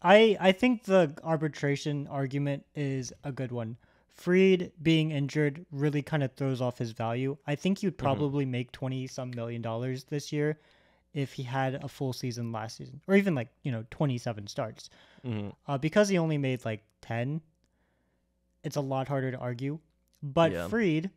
I think the arbitration argument is a good one. Fried being injured really kind of throws off his value. I think he'd probably make $20-some million this year if he had a full season last season, or even 27 starts. Because he only made 10, it's a lot harder to argue. But Fried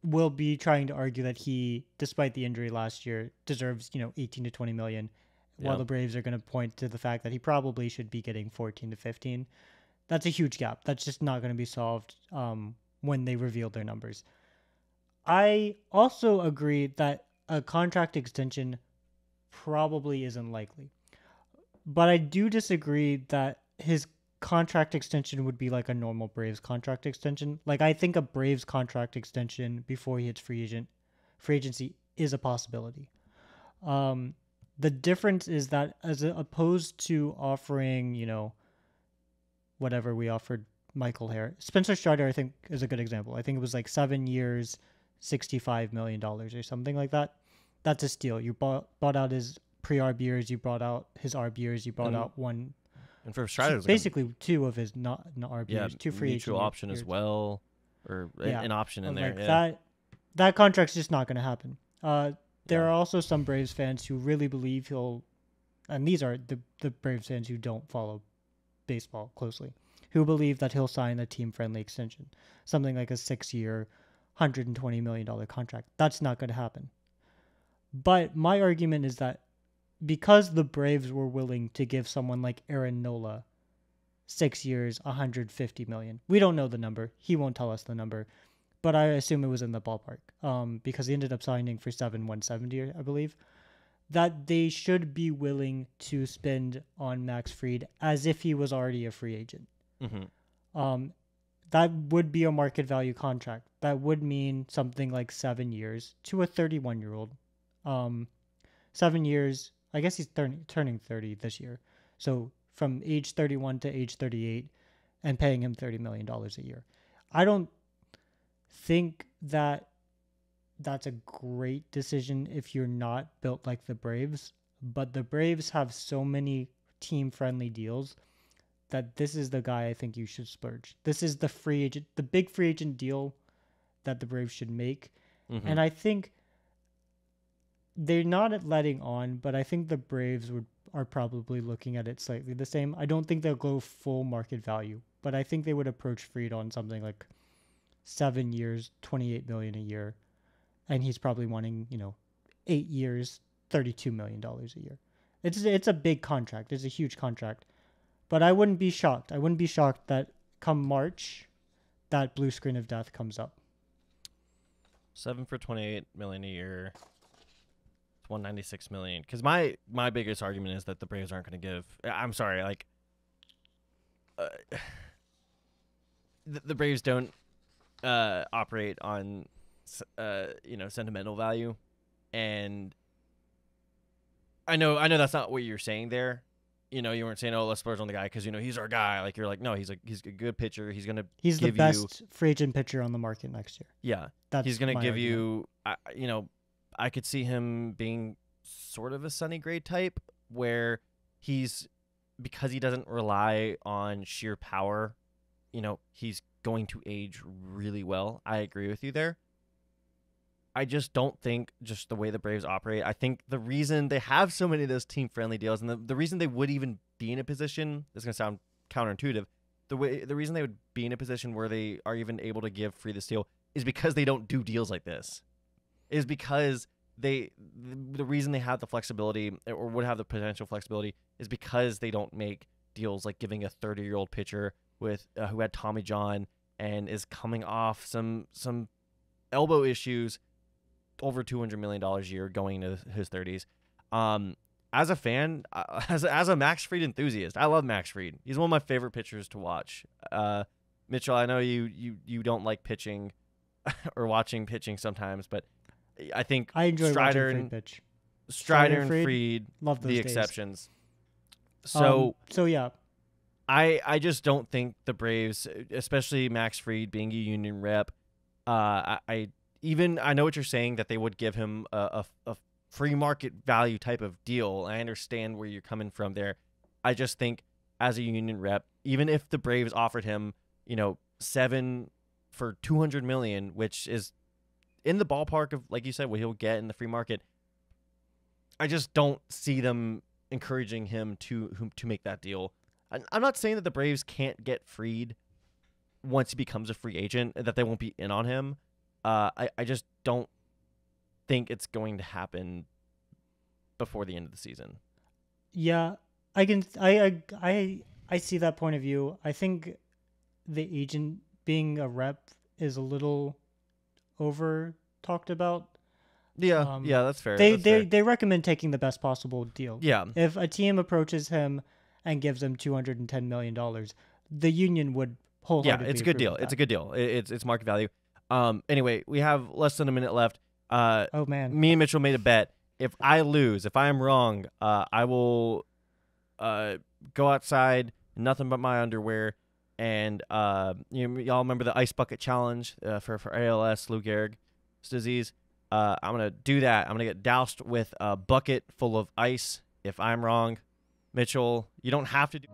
will be trying to argue that he, despite the injury last year, deserves 18 to 20 million, while the Braves are going to point to the fact that he probably should be getting 14 to 15. That's a huge gap. That's just not going to be solved when they reveal their numbers. I also agree that a contract extension probably isn't likely. But I do disagree that his contract extension would be like a normal Braves contract extension. I think a Braves contract extension before he hits free agency is a possibility. The difference is that as opposed to offering, whatever we offered Michael Harris, Spencer Strider, I think, is a good example. I think it was 7 years, $65 million or something like that. That's a steal. You bought out his pre-arb years, you brought out his arb years, you brought out one. And for Strider, basically two of his not arb years, two free mutual option years as well, or an option in there. That contract's just not going to happen. There are also some Braves fans who really believe he'll, and these are the Braves fans who don't follow baseball closely, who believe that he'll sign a team-friendly extension, something like a 6-year, $120 million contract. That's not going to happen. But my argument is that because the Braves were willing to give someone like Aaron Nola 6 years, $150 million, we don't know the number. He won't tell us the number, but I assume it was in the ballpark, because he ended up signing for $7,170, I believe, that they should be willing to spend on Max Fried as if he was already a free agent. That would be a market value contract. That would mean something like 7 years to a 31-year-old. 7 years, I guess he's turning 30 this year. So from age 31 to age 38 and paying him $30 million a year. I don't think that that's a great decision if you're not built like the Braves, but the Braves have so many team-friendly deals that this is the guy I think you should splurge. This is the big free agent deal that the Braves should make. And I think they're not letting on, but I think the Braves are probably looking at it slightly the same. I don't think they'll go full market value, but I think they would approach Fried on something like 7 years, $28 million a year, and he's probably wanting 8 years, $32 million a year. It's a big contract. It's a huge contract, but I wouldn't be shocked. I wouldn't be shocked that come March, that blue screen of death comes up. 7 for $28 million a year. $196 million. Because my biggest argument is that the Braves aren't going to give. I'm sorry, the Braves don't operate on sentimental value, and I know that's not what you're saying there, you weren't saying, oh, let's splurge on the guy because he's our guy. Like you're like, no, he's a good pitcher. He's gonna He's the give best free agent pitcher on the market next year. yeah. That's He's gonna my give argument. I could see him being sort of a Sonny Gray type where because he doesn't rely on sheer power. He's going to age really well. I agree with you there. I just don't think just the way the Braves operate. I think the reason they have so many of those team-friendly deals and the reason they would even be in a position, this is going to sound counterintuitive, the reason they would be in a position where they are even able to give free this deal is because they don't do deals like this. Is because the reason they have the flexibility or would have the potential flexibility is because they don't make deals like giving a 30-year-old pitcher with who had Tommy John and is coming off some elbow issues over $200 million a year going into his 30s. As a fan, as a Max Fried enthusiast, I love Max Fried. He's one of my favorite pitchers to watch. Mitchell, I know you don't like pitching or watching pitching sometimes, but I think I enjoy Strider watching and Fried pitch. Strider and Fried, love those the days. exceptions. So yeah, I just don't think the Braves, especially Max Fried being a union rep, I know what you're saying that they would give him a free market value type of deal. I understand where you're coming from there. I just think as a union rep, even if the Braves offered him, $7 for $200 million, which is in the ballpark of, like you said, what he'll get in the free market, I just don't see them encouraging him to make that deal. I'm not saying that the Braves can't get Fried once he becomes a free agent, that they won't be in on him. I just don't think it's going to happen before the end of the season. yeah, I see that point of view. I think the agent being a rep is a little over talked about. Yeah, that's fair. They recommend taking the best possible deal. Yeah. If a team approaches him and gives him $210 million, the union would wholeheartedly it's a good approve deal. of It's a that. good deal. It's market value. Anyway, we have less than a minute left. Oh man. Me and Mitchell made a bet. If I lose, if I am wrong, I will go outside, nothing but my underwear, and y'all remember the ice bucket challenge for ALS, Lou Gehrig's disease. I'm gonna do that. I'm gonna get doused with a bucket full of ice. If I'm wrong, Mitchell, you don't have to do.